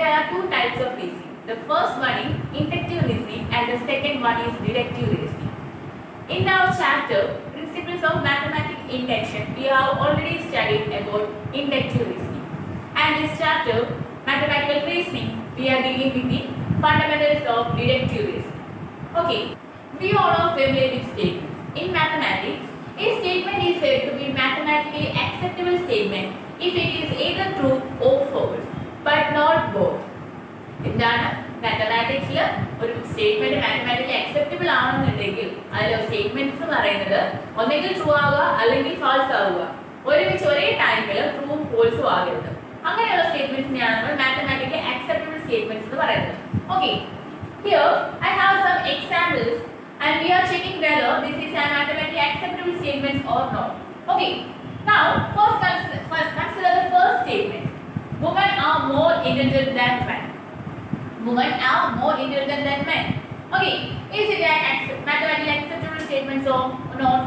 there are two types of reasoning. The first one is inductive reasoning and the second one is deductive reasoning. In our chapter, Principles of Mathematical Induction, we have already studied about inductive reasoning. And this chapter, Mathematical Reasoning, we are dealing with the fundamentals of deductive reasoning. Okay, we all are familiar with statements. In mathematics, a statement is said to be mathematically acceptable statement if it is either true or false, but not both. എന്താണ് മാത്തമാറ്റിക്സിൽ ഒരു statement mathematically acceptable ആണെന്നുണ്ടെങ്കിൽ അതിലെ statements പറയുന്നത് ഒന്നെങ്കിൽ true ആവുക അല്ലെങ്കിൽ false ആവുക, ഒരുമിച്ച് ഒരേ ടൈമിൽ ട്രൂവും ഫോൾസും ആകരുത്. അങ്ങനെയുള്ള സ്റ്റേറ്റ്മെന്റ്സിനെയാണ് നമ്മൾ മാത്തമാറ്റിക്കലി അക്സെപ്റ്റബിൾ സ്റ്റേറ്റ്മെന്റ്സ് എന്ന് പറയുന്നത്. Okay, here I have some examples and we are checking whether this is a mathematically acceptable statement or not. Okay, now first consider the first statement. Women are more intelligent than men. Women are more intelligent than men. Okay, is it an mathematically acceptable statement or not?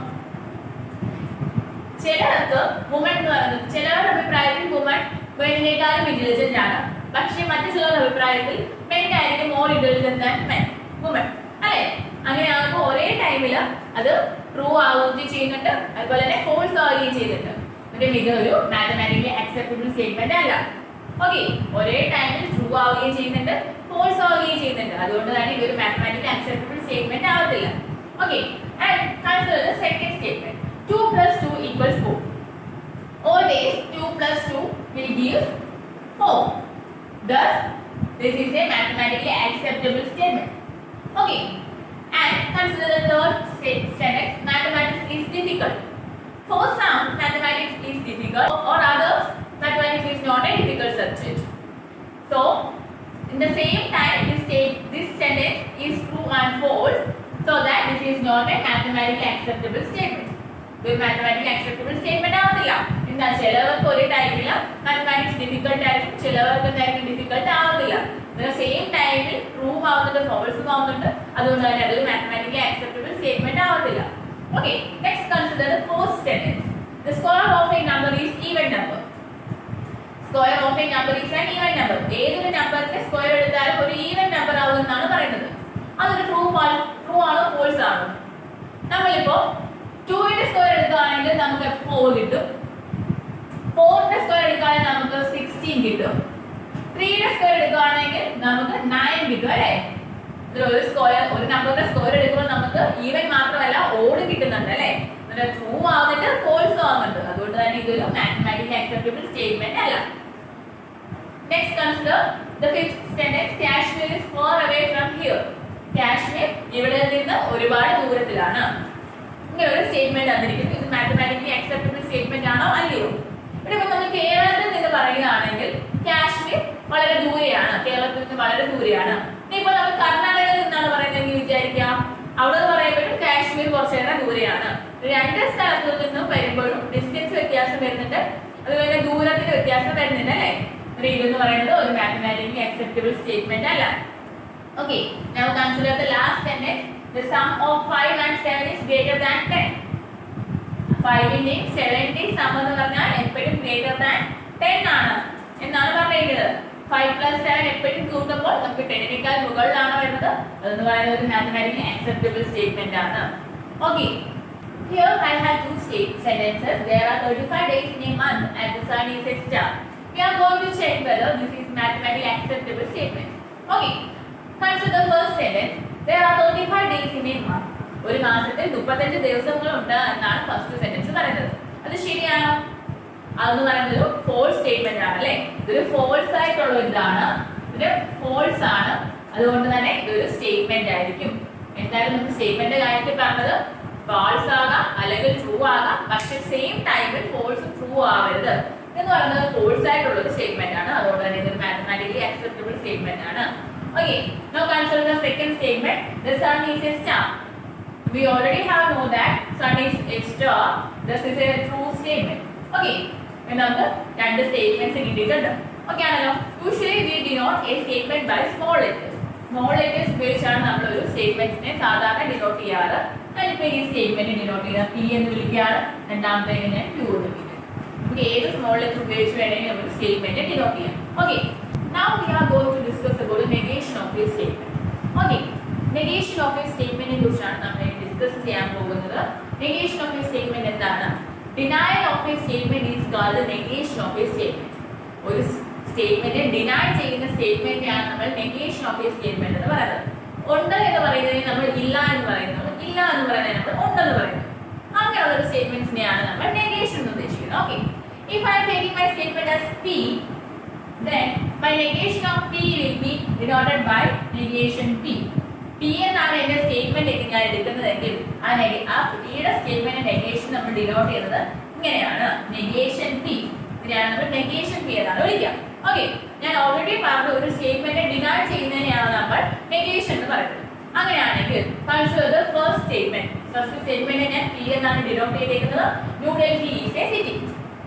ചിലർക്ക് woman എന്ന് പറയുന്നത്, ചിലരുടെ അഭിപ്രായത്തിൽ woman മെന്നിനേക്കാളും intelligent ആണ്, പക്ഷേ മറ്റു ചിലരുടെ അഭിപ്രായത്തിൽ മെൻ ആയിരിക്കും more intelligent than men woman, അല്ലേ? അങ്ങനെയാകുമ്പോൾ ഒരേ ടൈമിൽ അത് ട്രൂ ആവുകയും ചെയ്യുന്നുണ്ട്, അതുപോലെ തന്നെ ഫോൾസ് ആവുകയും ചെയ്യുന്നുണ്ട്. ഇതൊരു മാത്തമാറ്റിക്കലി അക്സെപ്റ്റബിൾ സ്റ്റേറ്റ്മെന്റ് അല്ല. ഓക്കെ, ഒരേ ടൈമിൽ ട്രൂ ആവുകയും ചെയ്യുന്നുണ്ട്, ഫോൾസ് ആവുകയും ചെയ്യുന്നുണ്ട്. അതുകൊണ്ട് തന്നെ ഇതൊരു മാത്തമാറ്റിക്കലി അക്സെപ്റ്റബിൾ സ്റ്റേറ്റ്മെന്റ് ആവത്തില്ല. Okay, and consider the second statement. 2 + 2 = 4. Always 2 + 2 will give 4. Thus, this is a mathematically acceptable statement. Okay, and consider the third sentence. Mathematics is difficult. For some, mathematics is difficult, or others, mathematics is not a difficult subject. So, in the same time, this sentence is true and false, so that this is not a mathematically acceptable statement. ഒരു mathematically acceptable statement ആവത്തില്ല. എന്താ, ചിലവർക്ക് ഒരു ടൈമിൽ mathematics difficult ആയിരിക്കും, ചിലവർക്ക് എന്തായിരിക്കും difficult ആവത്തില്ല. സെയിം ടൈമിൽ ട്രൂ ആവുന്നുണ്ട്, ഫോൾസും ആവുന്നുണ്ട്. അതുകൊണ്ട് തന്നെ അതൊരു മാത്തമാറ്റിക്കലി അക്സെപ്റ്റബിൾ സ്റ്റേറ്റ്മെന്റ് ആവത്തില്ല. Okay, next consider the fourth sentence. The square of A number is even number. Square of A number is an even number. ഏതൊരു നമ്പറിന്റെ സ്ക്വയർ എടുത്താലും ഒരു ഈവൻ നമ്പർ ആവും എന്നാണ് പറയുന്നത്. അതൊരു ട്രൂ ആണോ ഫോൾസ് ആണോ? നമ്മളിപ്പോ 2ന്റെ സ്ക്വയർ എടുക്കുകയാണെങ്കിൽ നമുക്ക് 4 കിട്ടും, 4ന്റെ സ്ക്വയർ എടുക്കുകയാണെങ്കിൽ നമുക്ക് 16 കിട്ടും, 3യുടെ സ്ക്വയർ എടുക്കുകയാണെങ്കിൽ നമുക്ക് 9 കിട്ടും, അല്ലേ? ഒരു സ്ക്വയർ, ഒരു നമ്പറിന്റെ സ്ക്വയർ എടുക്കുമ്പോൾ നമുക്ക് ഈവൻ മാത്രമല്ല ഓഡ് കിട്ടുന്നുണ്ട്, അല്ലേ? ട്രൂ ആവുന്നുണ്ട്, ഫോൾസ് ആവുന്നുണ്ട്. അതുകൊണ്ട് തന്നെ ഇതൊരു മാത്തമാറ്റിക്കലി അക്സെപ്റ്റബിൾ സ്റ്റേറ്റ്മെന്റ് അല്ല. Next consider the fifth sentence. Kashmir is far away from here. Kashmir ഇവിടെ നിന്ന് ഒരുപാട് ദൂരത്തിലാണ്. ഇങ്ങനെ ഒരു സ്റ്റേറ്റ്മെന്റ് തന്നിരിക്കുന്നു. ഇത് മാത്തമാറ്റിക്കലി അക്സെപ്റ്റബിൾ സ്റ്റേറ്റ്മെന്റ് ആണോ അല്ലയോ? ഇവിടെ ഇപ്പൊ നമ്മൾ കേരളത്തിൽ നിന്ന് പറയുകയാണെങ്കിൽ കാശ്മീർ വളരെ ദൂരെയാണ്, കേരളത്തിൽ നിന്ന് വളരെ ദൂരെയാണ്. ഇപ്പൊ നമ്മൾ കർണാടകയിൽ നിന്നാണ് പറയുന്നതെങ്കിൽ വിചാരിക്കാം, അവിടെ പറയുമ്പോഴും കാശ്മീർ കുറച്ചേറെ ദൂരെയാണ്. രണ്ട് സ്ഥലത്തു നിന്നും വരുമ്പോഴും ഡിസ്റ്റൻസ് വ്യത്യാസം വരുന്നുണ്ട്, അതുപോലെ ദൂരത്തിന്റെ വ്യത്യാസം വരുന്നുണ്ട്, അല്ലേ? ഇതെന്ന് പറയുന്നത് ഒരു മാത്തമാറ്റിക്കലി അക്സെപ്റ്റബിൾ സ്റ്റേറ്റ്മെന്റ് അല്ല. Okay, now consider the last sentence. The sum of 5 and 7 is greater than 10. 5ന്റെയും 7ന്റെയും some എന്ന് പറഞ്ഞാൽ എപ്പോഴും greater than 10 ആണ് എന്നാണ് പറഞ്ഞിരിക്കുന്നത്. 5 + 7 എപ്പോഴും കൂട്ടുമ്പോൾ നമുക്ക് 10നേക്കാൾ മുകളിലാണ് വരുന്നത്. അതെന്ന് പറയുന്നത് ഒരു മാത്തമാറ്റിക്കലി അക്സെപ്റ്റബിൾ സ്റ്റേറ്റ്മെന്റ് ആണ്. Okay, here I have two sentences. There are 35 days in a month and the sun is a star. We are going to check whether this is mathematically acceptable statement. Okay, consider the first sentence. There are 35 days in a month. ഒരു മാസത്തിൽ 35 ദിവസങ്ങളുണ്ട് എന്നാണ് first sentence പറയുന്നത്. അത് ശരിയാണോ? അതെന്ന് പറയുന്നത് ഒരു false statement ആണ്, അല്ലേ? ഇതൊരു ഫോൾസ് ആയിട്ടുള്ള ഇതാണ്, ഇത് ഫോൾസ് ആണ്. അതുകൊണ്ട് തന്നെ ഇതൊരു സ്റ്റേറ്റ്മെന്റ് ആയിരിക്കും. എന്തായാലും നമുക്ക് സ്റ്റേറ്റ്മെന്റ് കാര്യത്തിൽ പറഞ്ഞത് ഫാൾസ് ആകാം അല്ലെങ്കിൽ ട്രൂ ആകാം, പക്ഷെ സെയിം ടൈമിൽ ഫോൾസും ട്രൂ ആവരുത് എന്ന് പറയുന്നത് ഫോൾസ് ആയിട്ടുള്ള ഒരു സ്റ്റേറ്റ്മെന്റ് ആണ്. അതുകൊണ്ട് തന്നെ ഇതൊരു മാത്തമാറ്റിക്കലി അക്സെപ്റ്റബിൾ സ്റ്റേറ്റ്മെന്റ് ആണ്. Okay, now consider the second statement. The sun is a star. We already have know that sun is a star. This is a true statement. Okay, നമുക്ക് രണ്ട് statements കിട്ടിയിട്ടുണ്ട്. Okay ആണല്ലോ? Usually we denote a statement by small letters. Small letters ഉപയോഗിച്ചാണ് നമ്മൾ ഒരു സ്റ്റേറ്റ്മെന്റിനെ സാധാരണ denote ചെയ്യാറ്. അതിപ്പോൾ ഈ സ്റ്റേറ്റ്മെന്റ് ഡിനോട്ട് ചെയ്യുക P എന്ന് വിളിക്കുകയാണ്, രണ്ടാമത്തെ Q എന്ന് വിളിക്കുക. നമുക്ക് ഏത് സ്മോൾ ലെറ്റർ ഉപയോഗിച്ച് വേണമെങ്കിൽ നമുക്ക് സ്റ്റേറ്റ്മെന്റ് ഡിനോട്ട് ചെയ്യാം. Okay, Now we are going to discuss about the negation of a statement. Okay, negation of a statement നെ കുറിച്ചാണ് നമ്മൾ ഡിസ്കസ് ചെയ്യാൻ പോകുന്നത്. Negation of a statement എന്താണ്? Denial of a statement is called the negation of a statement. ഒരു statement deny ചെയ്യുന്ന സ്റ്റേറ്റ്മെന്റിനെയാണ് നമ്മൾ negation of a statement എന്ന് പറയുന്നത്. ഉണ്ട് എന്ന് പറയുന്നതിനെ നമ്മൾ ഇല്ല എന്ന് പറയുന്നത്, ഇല്ല എന്ന് പറയുന്നതിനെ നമ്മൾ ഉണ്ടെന്ന് പറയുന്നത്. അങ്ങനെയുള്ള ഒരു സ്റ്റേറ്റ്മെന്റ്സിനെയാണ് നമ്മൾ negation എന്ന് ഉദ്ദേശിക്കുന്നത്. Okay, if I am taking my statement as P, then my negation of P will be denoted by negation P. P എന്നാണ് എന്റെ സ്റ്റേറ്റ്മെന്റ് ഞാൻ എടുക്കുന്നതെങ്കിൽ ആ പിയുടെ സ്റ്റേറ്റ്മെന്റ് നെഗേഷൻ നമ്മൾ ഡിനോട്ട് ചെയ്യുന്നത് ഇങ്ങനെയാണ്, നെഗേഷൻ P. ഇതിനെയാണ് നമ്മൾ നെഗേഷൻ P എന്നാണ് വിളിക്കുക. ഓക്കെ, ഞാൻ ഓൾറെഡി പറഞ്ഞ ഒരു സ്റ്റേറ്റ്മെന്റ് ഡിനൈ ചെയ്യുന്നതിനെയാണ് നമ്മൾ നെഗേഷൻ എന്ന് പറയുന്നത്. അങ്ങനെയാണെങ്കിൽ consider the first statement. First statement ഞാൻ P എന്നാണ് ഡിനോട്ട് ചെയ്തിരിക്കുന്നത്. New Delhi is a city.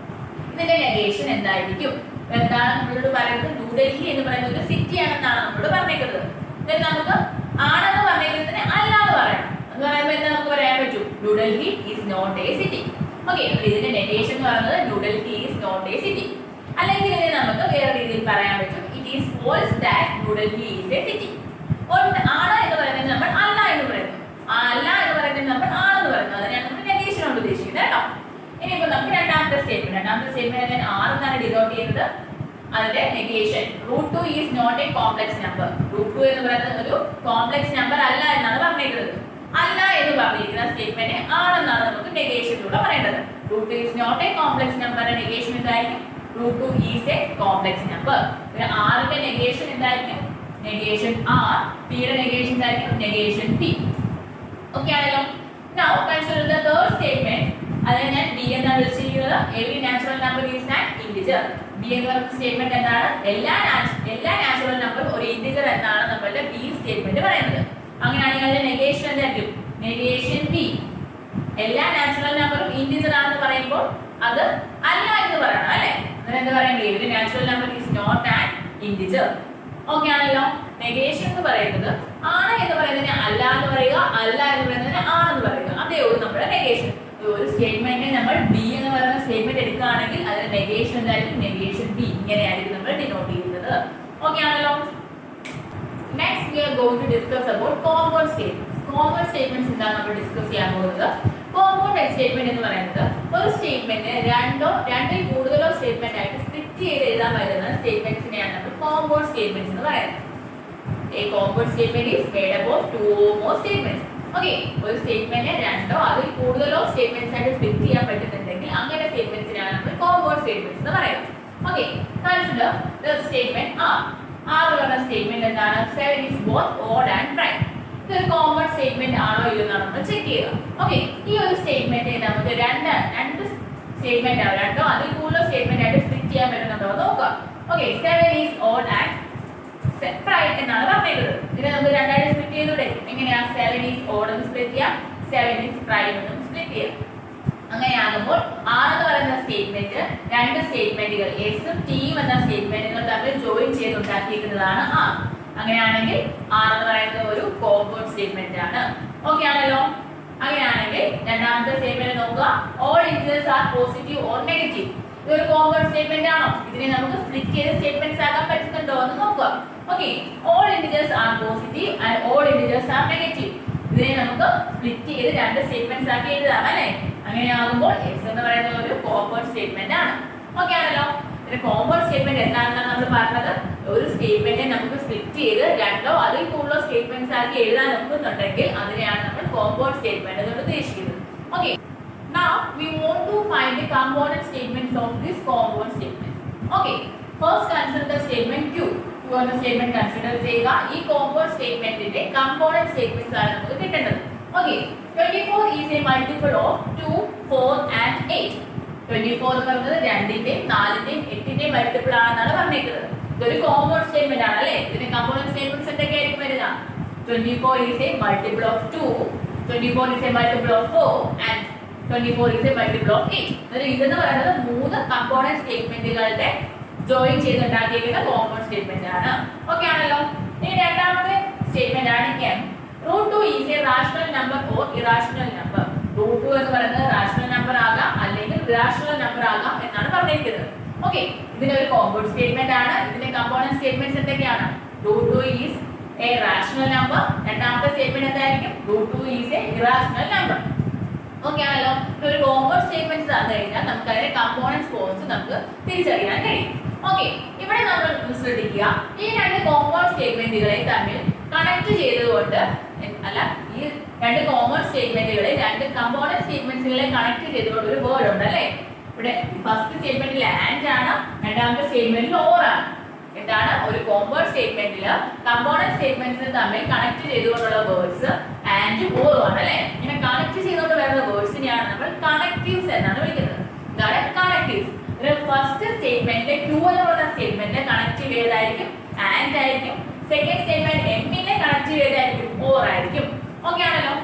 ഇതിന്റെ നെഗേഷൻ എന്തായിരിക്കും? എന്താണ് നമ്മളോട് പറയുന്നത്? ന്യൂഡൽഹി എന്ന് പറയുന്ന ഒരു സിറ്റി ആണെന്നാണ് നമ്മളോട് പറഞ്ഞേക്കുന്നത്. then നമുക്ക് ആണെന്ന് പറഞ്ഞേക്കുന്നതിന് അല്ലാതെ പറയണം എന്ന് പറയുമ്പോൾ എന്താ നമുക്ക് പറയാൻ പറ്റും? New Delhi is not a city. Okay, ഇതിന്റെ നെഗേഷൻ എന്ന് പറയുന്നത് New Delhi is not a city. അല്ലെങ്കിൽ ഇതിനെ നമുക്ക് വേറെ രീതിയിൽ പറയാൻ പറ്റും, it is false that New Delhi is a city. ആണ് എന്ന് പറയുന്നത് നമ്മൾ അല്ല എന്ന് പറയുന്നു, അല്ല എന്ന് പറയുന്നത് നമ്മൾ ആണെന്ന് പറയുന്നു. അതിനാണ് നമ്മൾ നെഗേഷൻ കൊണ്ട് ഉദ്ദേശിക്കുന്നത് കേട്ടോ. ഇനിയിപ്പോ നമുക്ക് രണ്ടാമത്തെ സ്റ്റേറ്റ്മെന്റ് ഞാൻ ആർ എന്നാണ് ഡിനോട്ട് ചെയ്യുന്നത്. അതിന്റെ negation √2 is not a complex number. √2 എന്ന് പറയുന്നത് ഒരു കോംപ്ലക്സ് നമ്പർ അല്ല എന്നാണ് പറഞ്ഞിരിക്കുന്നത്. അല്ല എന്ന് പറഞ്ഞിരിക്കുന്ന സ്റ്റേറ്റ്മെന്റ് ആണെന്നാണ് നമുക്ക് നെഗേഷനിലൂടെ പറയേണ്ടത്. √2 is not a complex number. Negation എന്തായിരിക്കും? √2 ഈസ് എ കോംപ്ലക്സ് നമ്പർ. പിന്നെ ആറിന്റെ നെഗേഷൻ എന്തായിരിക്കും? Negation R. പിയുടെ നെഗേഷൻ എന്തായിരിക്കും? Negation P. ഓക്കെ ആണല്ലോ. Now consider the third statement. അതിനെ ഞാൻ ബി എന്നാണ് വിളിച്ചിരിക്കുന്നത്. Every natural number is an integer. B എന്ന് പറയുന്ന സ്റ്റേറ്റ്മെന്റ് എന്താണ്? എല്ലാ നാച്ചുറൽ നമ്പറും ഒരു ഇന്റിജർ എന്നാണ് നമ്മളുടെ ബി സ്റ്റേറ്റ്മെന്റ് പറയുന്നത്. അങ്ങനെയാണെങ്കിൽ അതിന്റെ നെഗേഷൻ എന്തായിരിക്കും? Negation B. എല്ലാ നാച്ചുറൽ നമ്പറും ഇന്റിജർ ആണെന്ന് പറയുമ്പോൾ അത് അല്ല എന്ന് പറയണം അല്ലേ? എന്താ പറയുന്നത്? Every natural number is not an integer. Okay ആണല്ലോ. നെഗേഷൻ എന്ന് പറയുന്നത് ആണ് എന്ന് പറയുന്നതിന് അല്ല എന്ന് പറയുക, അല്ല എന്ന് പറയുന്നതിന് ആണെന്ന് പറയുക. അതേ ഉള്ളൂ നമ്മുടെ നെഗേഷൻ. ഒരു സ്റ്റേറ്റ്മെന്റിനെ നമ്മൾ ബി എന്ന് പറയുന്ന സ്റ്റേറ്റ്മെന്റ് എടുക്കുകയാണെങ്കിൽ അതിന്റെ നെഗേഷൻ എന്തായിരിക്കും? Negation B. ഇങ്ങനെയായിരിക്കും നമ്മൾ ഡിനോട്ട് ചെയ്യുന്നത്. ഓക്കെ ആണല്ലോ. Next we are going to discuss about compound statements. Compound statements എന്താണ് നമ്മൾ ഡിസ്കസ് ചെയ്യാൻ പോകുന്നത്? കോമ്പൗണ്ട് സ്റ്റേറ്റ്മെന്റ് എന്ന് പറയുന്നത് ഒരു സ്റ്റേറ്റ്മെന്റ് രണ്ടിൽ കൂടുതലോ സ്റ്റേറ്റ്മെന്റ് ആയിട്ട് സ്പ്ലിറ്റ് ചെയ്ത് എഴുതാൻ പറ്റുന്ന സ്റ്റേറ്റ്മെന്റ്സിനെയാണ് നമ്മൾ കോമ്പൗണ്ട് സ്റ്റേറ്റ്മെന്റ്സ് എന്ന് പറയുന്നത്. A compound statement is made up of two or more statements. Okay, ഒരു സ്റ്റേറ്റ്മെന്റ് രണ്ടോ അതിൽ കൂടുതലോ സ്റ്റേറ്റ്മെന്റ്സ് ആയിട്ട് സ്പ്ലിറ്റ് ചെയ്യാൻ പറ്റുന്നുണ്ടെങ്കിൽ അങ്ങനെ സ്റ്റേറ്റ്മെന്റ്സിനാണ് നമ്മൾ കോമ്പൗണ്ട് സ്റ്റേറ്റ്മെന്റ്സ് എന്ന് പറയുന്നത്. Okay, consider the statement R. R എന്ന് പറയുന്ന സ്റ്റേറ്റ്മെന്റ് എന്താണ്? 7 is both odd and prime. ഇതൊരു കോമ്പൗണ്ട് സ്റ്റേറ്റ്മെന്റ് ആണോ ഇല്ലയോ എന്നാണ് നമ്മൾ ചെക്ക് ചെയ്യുക. ഓക്കെ, ഈ ഒരു സ്റ്റേറ്റ്മെന്റ് നമുക്ക് രണ്ട് സ്റ്റേറ്റ്മെന്റ് ആവും, രണ്ടോ അതിൽ കൂടുതലോ സ്റ്റേറ്റ്മെന്റ് ആയിട്ട് സ്പ്ലിറ്റ് ചെയ്യാൻ പറ്റുന്നുണ്ടോ നോക്കുക. Okay, 7 is odd and prime എന്നാണ് പറഞ്ഞത്. ഇതിനെ നമുക്ക് രണ്ടായിട്ട് സ്പ്ലിറ്റ് ചെയ്തൂടെ? എങ്ങനെയാ? 7 is odd എന്ന് സ്പ്ലിറ്റ് ചെയ്യാം, 7 is prime എന്നും സ്പ്ലിറ്റ് ചെയ്യാം. അങ്ങനെയാകുമ്പോൾ ആർ എന്ന് പറയുന്ന സ്റ്റേറ്റ്മെന്റ് രണ്ട് സ്റ്റേറ്റ്മെന്റുകൾ എസും ടിയും എന്ന സ്റ്റേറ്റ്മെന്റുകൾ തമ്മിൽ ജോയിൻ ചെയ്ത് ഉണ്ടാക്കിയിരിക്കുന്നതാണ് ആർ. അങ്ങനെയാണെങ്കിൽ ആർ എന്ന് പറയുന്നത് ഒരു കോമ്പൗണ്ട് സ്റ്റേറ്റ്മെന്റ് ആണ്. ഓക്കെ ആണല്ലോ. അങ്ങനെയാണെങ്കിൽ രണ്ടാമത്തെ സ്റ്റേറ്റ്മെന്റ് നോക്കുക. All integers are positive or negative. ഇതൊരു കോമ്പൗണ്ട് സ്റ്റേറ്റ്മെന്റ് ആണോ? ഇതിനെ നമുക്ക് സ്പ്ലിറ്റ് ചെയ്ത് സ്റ്റേറ്റ്മെന്റ്സ് ആക്കാൻ പറ്റുന്നുണ്ടോ എന്ന് നോക്കുക. Okay, all integers are positive and all integers are negative. ഇതിനെ നമുക്ക് സ്പ്ലിറ്റ് ചെയ്ത് രണ്ട് സ്റ്റേറ്റ്മെന്റ്സ് ആക്കി എഴുതാം അല്ലേ? അങ്ങനെയാകുമ്പോൾ എസ് എന്ന് പറയുന്നത് ഒരു കോമ്പൗണ്ട് സ്റ്റേറ്റ്മെന്റ് ആണ്. ഓക്കെ ആണല്ലോ. ഇതിന്റെ കോമ്പൗണ്ട് സ്റ്റേറ്റ്മെന്റ് എന്താണെന്നാണ് നമ്മൾ പറഞ്ഞത്? ഒരു സ്റ്റേറ്റ്മെന്റിനെ നമുക്ക് സ്പ്ലിറ്റ് ചെയ്ത് രണ്ടോ അതിൽ കൂടുതലോ സ്റ്റേറ്റ്മെന്റ്സ് ആക്കി എഴുതാൻ ഒക്കുന്നുണ്ടെങ്കിൽ അതിനെയാണ് നമ്മൾ കോമ്പൗണ്ട് സ്റ്റേറ്റ്മെന്റ് എന്ന് ഉദ്ദേശിക്കുന്നത്. Okay, now we want to find the component statements of this compound statement. Okay, first consider the statement Q. Q എന്ന സ്റ്റേറ്റ്മെന്റ് കൺസിഡർ ചെയ്യുക. ഈ കോമ്പൗണ്ട് സ്റ്റേറ്റ്മെന്റിന്റെ കമ്പോണന്റ് സ്റ്റേറ്റ്മെന്റ്സ് ആണ് നമുക്ക് കിട്ടേണ്ടത്. Okay, 24 is a multiple of 2, 4 and 8. 24 എന്ന് പറയുന്നത് 2ന്റെയും 4ന്റെയും 8ന്റെയും multiple ആണെന്നാണ് പറഞ്ഞിരിക്കുന്നത്. ഇതൊരു കോമ്പൗണ്ട് സ്റ്റേറ്റ്മെന്റ് ആണ് അല്ലേ? ഇതിന്റെ കമ്പോണന്റ് സ്റ്റേറ്റ്മെന്റ്സ് എന്തൊക്കെയായിരിക്കും വരിക? 24 is a multiple of 2, 24 is a multiple of 4 and 24 is a multiple of 8. ഇതെന്ന് പറയുന്നത് മൂന്ന് കമ്പോണന്റ് സ്റ്റേറ്റ്മെന്റുകളുടെ ജോയിൻ ചെയ്തുണ്ടാക്കിയിരിക്കുന്ന കോമ്പൗണ്ട് സ്റ്റേറ്റ്മെന്റ് ആണ്. ഓക്കെ ആണല്ലോ. ഇനി രണ്ടാമത്തെ സ്റ്റേറ്റ്മെന്റ് ആണ് M. √2 is a rational number or irrational number. √2 എന്ന് പറയുന്നത് റാഷണൽ നമ്പർ ആകാം അല്ലെങ്കിൽ ഇറാഷണൽ നമ്പർ ആകാം എന്നാണ് പറഞ്ഞിരിക്കുന്നത്. ഓക്കെ, ഇതിനൊരു കോമ്പൗണ്ട് സ്റ്റേറ്റ്മെന്റ് ആണ്. ഇതിന്റെ കമ്പോണന്റ് സ്റ്റേറ്റ്മെന്റ് എന്തൊക്കെയാണ്? √2 ഈസ് എ റാഷണൽ നമ്പർ. രണ്ടാമത്തെ സ്റ്റേറ്റ്മെന്റ് എന്തായിരിക്കും? √2 is A irrational number. Okay ആണല്ലോ. ഒരു കോമ്പൗണ്ട് സ്റ്റേറ്റ്മെന്റ്സ് തന്നു കഴിഞ്ഞാൽ നമുക്ക് അതിന്റെ കമ്പോണൻസ് ഫോംസ് നമുക്ക് തിരിച്ചറിയാൻ കഴിയും. ഓക്കെ, ഇവിടെ നമ്മൾ ശ്രദ്ധിക്കുക, ഈ രണ്ട് കോമ്പൗണ്ട് സ്റ്റേറ്റ്മെന്റുകളെ തമ്മിൽ കണക്ട് ചെയ്തുകൊണ്ട് അല്ല, ഈ രണ്ട് കോമ്പൗണ്ട് സ്റ്റേറ്റ്മെന്റുകളെ രണ്ട് കമ്പോണന്റ് സ്റ്റേറ്റ്മെന്റ്സുകളെ കണക്ട് ചെയ്തുകൊണ്ട് ഒരു വേർഡ് ഉണ്ട് അല്ലേ? ഇവിടെ ഫസ്റ്റ് സ്റ്റേറ്റ്മെന്റിൽ ആൻഡ് ആണ്, രണ്ടാമത്തെ സ്റ്റേറ്റ്മെന്റിൽ ഓർ ആണ്. എന്താണ്? ഒരു കോമ്പൗണ്ട് സ്റ്റേറ്റ്മെന്റിൽ കമ്പോണന്റ് സ്റ്റേറ്റ്മെന്റ്സിനെ തമ്മിൽ കണക്ട് ചെയ്തുകൊണ്ടുള്ള വേർഡ്സ് ആൻഡ് ഓറും ആണ് അല്ലേ? ഇങ്ങനെ കണക്ട് ചെയ്തുകൊണ്ട് വരുന്ന വേർഡ്സിനെയാണ് നമ്മൾ കണക്റ്റീവ്സ് എന്നാണ് വിളിക്കുന്നത്. ഇതാണ് കണക്റ്റീവ്സ്. ഫസ്റ്റ് സ്റ്റേറ്റ്മെന്റിലെ ക്യൂ എന്ന് പറയുന്ന സ്റ്റേറ്റ്മെന്റിനെ കണക്റ്റീവ് ഏതായിരിക്കും? ആൻഡ് ആയിരിക്കും. സെക്കൻഡ് സ്റ്റേറ്റ്മെന്റ് എമ്മിനെ കണക്റ്റീവ് ഏതായിരിക്കും? ഓർ ആയിരിക്കും. ഓക്കെ ആണല്ലോ.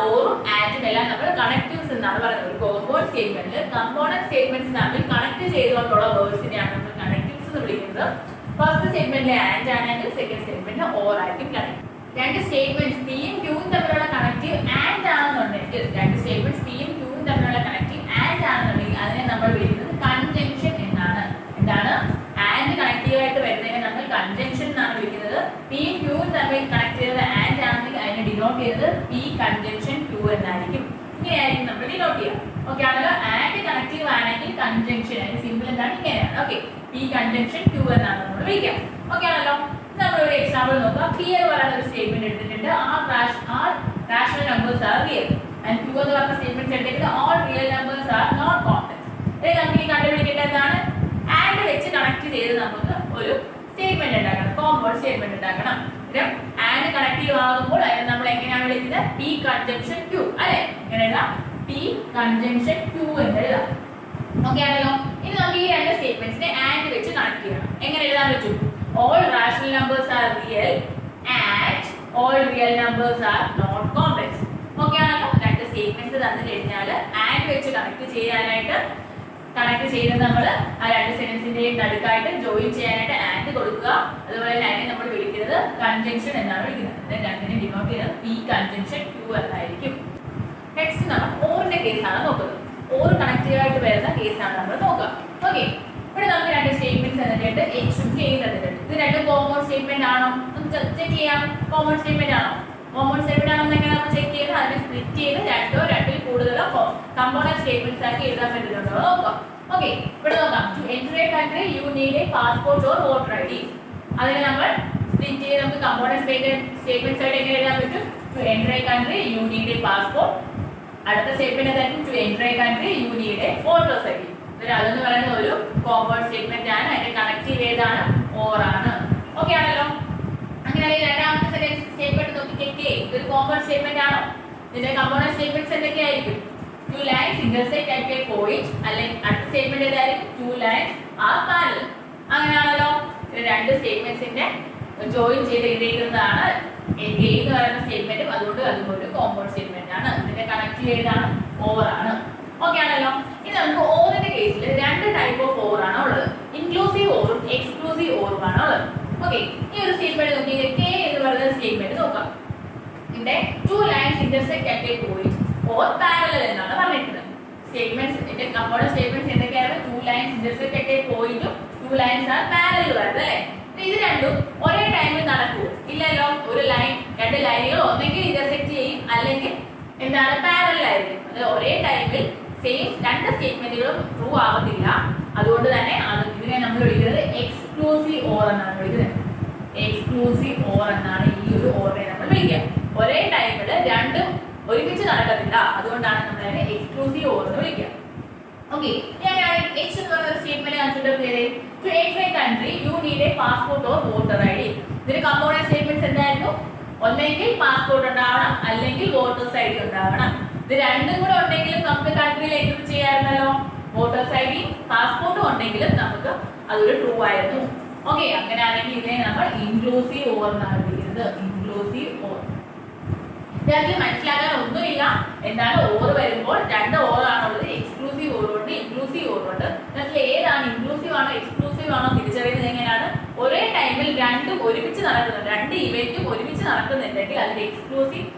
ഓറും ആൻഡും എല്ലാം നമ്മൾ കണക്റ്റീവ്സ് എന്നാണ് പറയുന്നത്. ഒരു കോമ്പൗണ്ട് സ്റ്റേറ്റ്മെന്റിൽ കമ്പോണന്റ് സ്റ്റേറ്റ്മെന്റ്സ് തമ്മിൽ കണക്ട് ചെയ്തുകൊണ്ടുള്ള വേർഡ്സിനെയാണ് നമ്മൾ കണക്റ്റീവ്സ് എന്ന് വിളിക്കുന്നത്. ഫസ്റ്റ് സ്റ്റേറ്റ്മെന്റിലെ ആൻഡ് ആണെങ്കിൽ സെക്കൻഡ് സ്റ്റേറ്റ്മെന്റിൽ ഓർ ആയിരിക്കും കണക്ട്. രണ്ട് സ്റ്റേറ്റ്മെന്റ്സ് പിയും ക്യൂവും തമ്മിലുള്ള കണക്റ്റീവ് ആൻഡ് ആണെന്നുണ്ടെങ്കിൽ, രണ്ട് സ്റ്റേറ്റ്മെന്റ്സ് പിയും ക്യൂവും തമ്മിലുള്ള കണക്റ്റീവ് ആൻഡ് ആണെന്നുണ്ടെങ്കിൽ അതിനെ നമ്മൾ വിളിക്കുന്നത് കൺജങ്ഷൻ എന്നാണ്. എന്താണ്? ആൻഡ് കണക്റ്റീവ് ആയിട്ട് വരുന്നതിനെ നമ്മൾ കൺജങ്ഷൻ എന്നാണ് വിളിക്കുന്നത്. പിയും ക്യൂവും തമ്മിൽ കണക്ട് ചെയ്തത് ആൻഡ് ആണെങ്കിൽ അതിനെ ഡിനോട്ട് ചെയ്തത് പി കൺജങ്ഷൻ ക്യൂ എന്നായിരിക്കും. ഇങ്ങനെയായിരിക്കും നമ്മൾ ഡിനോട്ട് ചെയ്യുക. ഓക്കെ ആണല്ലോ. ആൻഡ് കണക്റ്റീവ് ആണെങ്കിൽ കൺജങ്ഷൻ, അതിന്റെ സിമ്പിൾ എന്താണ്? ഇങ്ങനെയാണ്. ഓക്കെ, പി കൺജങ്ഷൻ ക്യൂ എന്നാണ് നമ്മൾ വിളിക്കുക. ഓക്കെ ആണല്ലോ. നമ്മളൊരു എക്സാമ്പിൾ നോക്കാം. പി എന്ന് പറയുന്ന ഒരു സ്റ്റേറ്റ്മെന്റ് എടുത്തിട്ടുണ്ട്. R rational numbers are real and Q എന്ന് പറയുന്ന സ്റ്റേറ്റ്മെന്റ് എടുത്തിട്ട് all real numbers are not complex. ഇത് നമുക്ക് കണ്ടുപിടിക്കേണ്ടത് എന്താണ്? ആൻഡ് വെച്ച് കണക്ട് ചെയ്ത് നമുക്ക് ഒരു സ്റ്റേറ്റ്മെന്റ് ഉണ്ടാക്കണം, കോമ്പൗണ്ട് സ്റ്റേറ്റ്മെന്റ് ഉണ്ടാക്കണം. ആൻഡ് കണക്റ്റീവ് ആകുമ്പോൾ അതിനെ നമ്മൾ എങ്ങനെയാണ് വിളിക്കുന്നത്? പി കൺജങ്ഷൻ ക്യൂ അല്ലെ? എങ്ങനെ എഴുതാം? പി കൺജങ്ഷൻ ക്യൂ എന്ന് എഴുതാം. ഓക്കെ ആണല്ലോ. ഇനി നമുക്ക് ഈ രണ്ട് സ്റ്റേറ്റ്മെന്റ്സിനെ ആൻഡ് വെച്ച് കണക്ട് ചെയ്യണം. എങ്ങനെ എഴുതാൻ പറ്റും? all rational numbers are real and all real numbers are not complex. Okay ആണല്ലോ. രണ്ട് സ്റ്റേറ്റ്മെന്റ്സ് തന്നു കഴിഞ്ഞാൽ ആൻഡ് വെച്ച് കണക്ട് ചെയ്യാനായിട്ട് കണക്ട് ചെയ്ത് നമ്മൾ ആ രണ്ട് സെന്റൻസിന്റെയും നടുക്കായിട്ട് ജോയിൻ ചെയ്യാനായിട്ട് ആൻഡ് കൊടുക്കുക. അതുപോലെ അതിനെ നമ്മൾ വിളിക്കുന്നത് കൺജങ്ഷൻ എന്നാണ് വിളിക്കുന്നത്. രണ്ടിനെ ഡിനോട്ട് ചെയ്യുന്നത് പി കൺജങ്ഷൻ ക്യൂ എന്നായിരിക്കും. നെക്സ്റ്റ് നമ്മൾ ഓറിന്റെ കേസാണ് നോക്കുന്നത്. ഓർ കണക്റ്റീവ് ആയിട്ട് വരുന്ന കേസാണ് നമ്മൾ നോക്കുക. ഓക്കെ, ഇവിടെ നമുക്ക് രണ്ട് സ്റ്റേറ്റ്മെന്റ്സ് തന്നിട്ടുണ്ട്, എച്ചും കെയും തന്നിട്ടുണ്ട്. ഇത് രണ്ടും കോമ്പൗണ്ട് സ്റ്റേറ്റ്മെന്റ് ആണോ? നമുക്ക് ചെക്ക് ചെയ്യാം. കോമ്പൗണ്ട് സ്റ്റേറ്റ്മെന്റ് ആണോ? കോമ്പൗണ്ട് സ്റ്റേറ്റ്മെന്റ് ആണോ എങ്ങനെ നമ്മൾ ചെക്ക് ചെയ്ത് അതിനെ സ്പ്ലിറ്റ് ചെയ്ത് രണ്ടോ രണ്ടിൽ കൂടുതലോ കമ്പോണന്റ് സ്റ്റേറ്റ്മെന്റ്സ് ആക്കി എഴുതാൻ പറ്റുന്നുണ്ടോ നോക്കാം. ഓക്കെ, ഇവിടെ നോക്കാം. To enter a country you need a passport or voter I D. അതിനെ നമ്മൾ സ്പ്ലിറ്റ് ചെയ്ത് നമുക്ക് കമ്പോണന്റ് സ്റ്റേറ്റ്മെന്റ്സ് ആയിട്ട് എങ്ങനെ എഴുതാൻ പറ്റും? To enter a country you need a passport. അടുത്ത സ്റ്റേറ്റ്മെന്റ് എന്തായിരിക്കും? To enter a country you need a voters I D. അതെന്ന് പറയുന്ന ഒരു കോമ്പൗണ്ട് സ്റ്റേറ്റ്മെന്റ് ആണ്. അതിന്റെ കണക്റ്റീവ് ഏതാണ്? ഓർ ആണ്. ഓക്കെ ആണല്ലോ. അങ്ങനെയാണെങ്കിൽ രണ്ടാമത്തെ സ്റ്റേറ്റ്മെന്റ് നോക്കിക്കേ. ഇതൊരു കോമ്പൗണ്ട് സ്റ്റേറ്റ്മെന്റ് ആണോ? ഇതിന്റെ കമ്പോണന്റ് സ്റ്റേറ്റ്മെന്റ്സ് എന്തൊക്കെയായിരിക്കും? Two lines intersect at a point. അല്ലെങ്കിൽ അടുത്ത സ്റ്റേറ്റ്മെന്റ് ഏതായിരിക്കും? Two lines are parallel. അങ്ങനെയാണല്ലോ. രണ്ട് സ്റ്റേറ്റ്മെന്റ്സിന്റെ ജോയിൻ ചെയ്ത് എഴുതിയിരിക്കുന്നതാണ് എന്ന് പറയുന്ന സ്റ്റേറ്റ്മെന്റും. അതുകൊണ്ട് അതുപോലെ കോമ്പൗണ്ട് സ്റ്റേറ്റ്മെന്റ് ആണ്. ഇതിന്റെ കണക്റ്റീവ് ഏതാണ്? ഓർ ആണ്. ഓക്കെ ആണല്ലോ. ഇനി നമുക്ക് ഓറിന്റെ കേസിൽ രണ്ട് ടൈപ്പ് ഓഫ് ഓർ ആണ് ഉള്ളത്. ഇൻക്ലൂസീവ് ഓറും എക്സ്ക്ലൂസീവ് ഓറും ആണ് ഉള്ളത്. ഓക്കെ, ഈ ഒരു സ്റ്റേറ്റ്മെന്റ് നോക്കി, കെ എന്ന് പറയുന്ന സ്റ്റേറ്റ്മെന്റ് നോക്കാം. ഇവിടെ to lines intersect at a point or parallel എന്നാണ് പറഞ്ഞിരിക്കുന്നത്. സ്റ്റേറ്റ്മെന്റ്സ് ഇതിന്റെ കമ്പോണന്റ് സ്റ്റേറ്റ്മെന്റ്സ് എന്തൊക്കെയാണ്? To lines intersect at A പോയിന്റും ടു ലൈൻസ് ആർ പാരലൽ വരുന്നത് അല്ലേ? ഇത് രണ്ടും ഒരേ ടൈമിൽ നടക്കുമോ? ഇല്ലല്ലോ. ഒരു ലൈൻ, രണ്ട് ലൈനുകൾ ഒന്നെങ്കിൽ ഇന്റർസെക്ട് ചെയ്യും അല്ലെങ്കിൽ എന്താണ്? പാരലൽ ആയിരിക്കും. അത് ഒരേ ടൈമിൽ സെയിം രണ്ട് സ്റ്റേറ്റ്മെന്റുകളും ട്രൂ ആവത്തില്ല. അതുകൊണ്ട് തന്നെ ഇതിനെ നമ്മൾ വിളിക്കുന്നത് എക്സ്ക്ലൂസീവ് ഓർ എന്നാണ് വിളിക്കുന്നത്. എക്സ്ക്ലൂസീവ് ഓർ എന്നാണ് ഈ ഒരു ഓറിനെ നമ്മൾ വിളിക്കുക. ഒരേ ടൈമിൽ രണ്ടും ഒരുമിച്ച് നടക്കത്തില്ല. അതുകൊണ്ടാണ് നമ്മൾ അതിനെ എക്സ്ക്ലൂസീവ് ഓർ എന്ന് വിളിക്കുക. ഓക്കെ, ഞാനാണ് എച്ച് എന്ന് പറയുന്ന സ്റ്റേറ്റ്മെന്റ് കൺസിഡർ ചെയ്തത്. To enter a country you need a passport or voter I D. ഇതിന് കമ്പോണന്റ് സ്റ്റേറ്റ്മെന്റ്സ് എന്തായിരുന്നു? ഒന്നെങ്കിൽ പാസ്പോർട്ട് ഉണ്ടാവണം അല്ലെങ്കിൽ വോട്ടേഴ്സ് ഐ ഡി ഉണ്ടാവണം. ഇത് രണ്ടും കൂടെ ഉണ്ടെങ്കിലും നമുക്ക് കൺട്രിയിൽ എൻറ്റർ ചെയ്യാമായിരുന്നല്ലോ. വോട്ടേഴ്സ് ഐ ഡി പാസ്പോർട്ടും ഉണ്ടെങ്കിലും നമുക്ക് അതൊരു ട്രൂ ആയിരുന്നു. ഓക്കെ, അങ്ങനെയാണെങ്കിൽ ഇതിനെ നമ്മൾ ഇൻക്ലൂസീവ് ഓർ എന്നാണ് വിളിക്കുന്നത്. Inclusive or. ഇതിൽ മനസ്സിലാക്കാൻ ഒന്നുമില്ല. എന്താണ് ഓർ വരുമ്പോൾ രണ്ട് ഓർ ആണുള്ളത്. എക്സ്ക്ലൂസീവ് ഓർ ഉണ്ട്, ഇൻക്ലൂസീവ് ഓർ ഉണ്ട്. അതിൽ ഏതാണ് ഇൻക്ലൂസീവ് ആണോ എക്സ്ക്ലൂസീവ് ആണോ തിരിച്ചറിയുന്നത് എങ്ങനെയാണ്? ഒരേ ടൈമിൽ രണ്ടും ഒരുമിച്ച് നടക്കുന്നുണ്ട്, രണ്ട് ഇവന്റും ഒരുമിച്ച് നടക്കുന്നുണ്ടെങ്കിൽ അതിൽ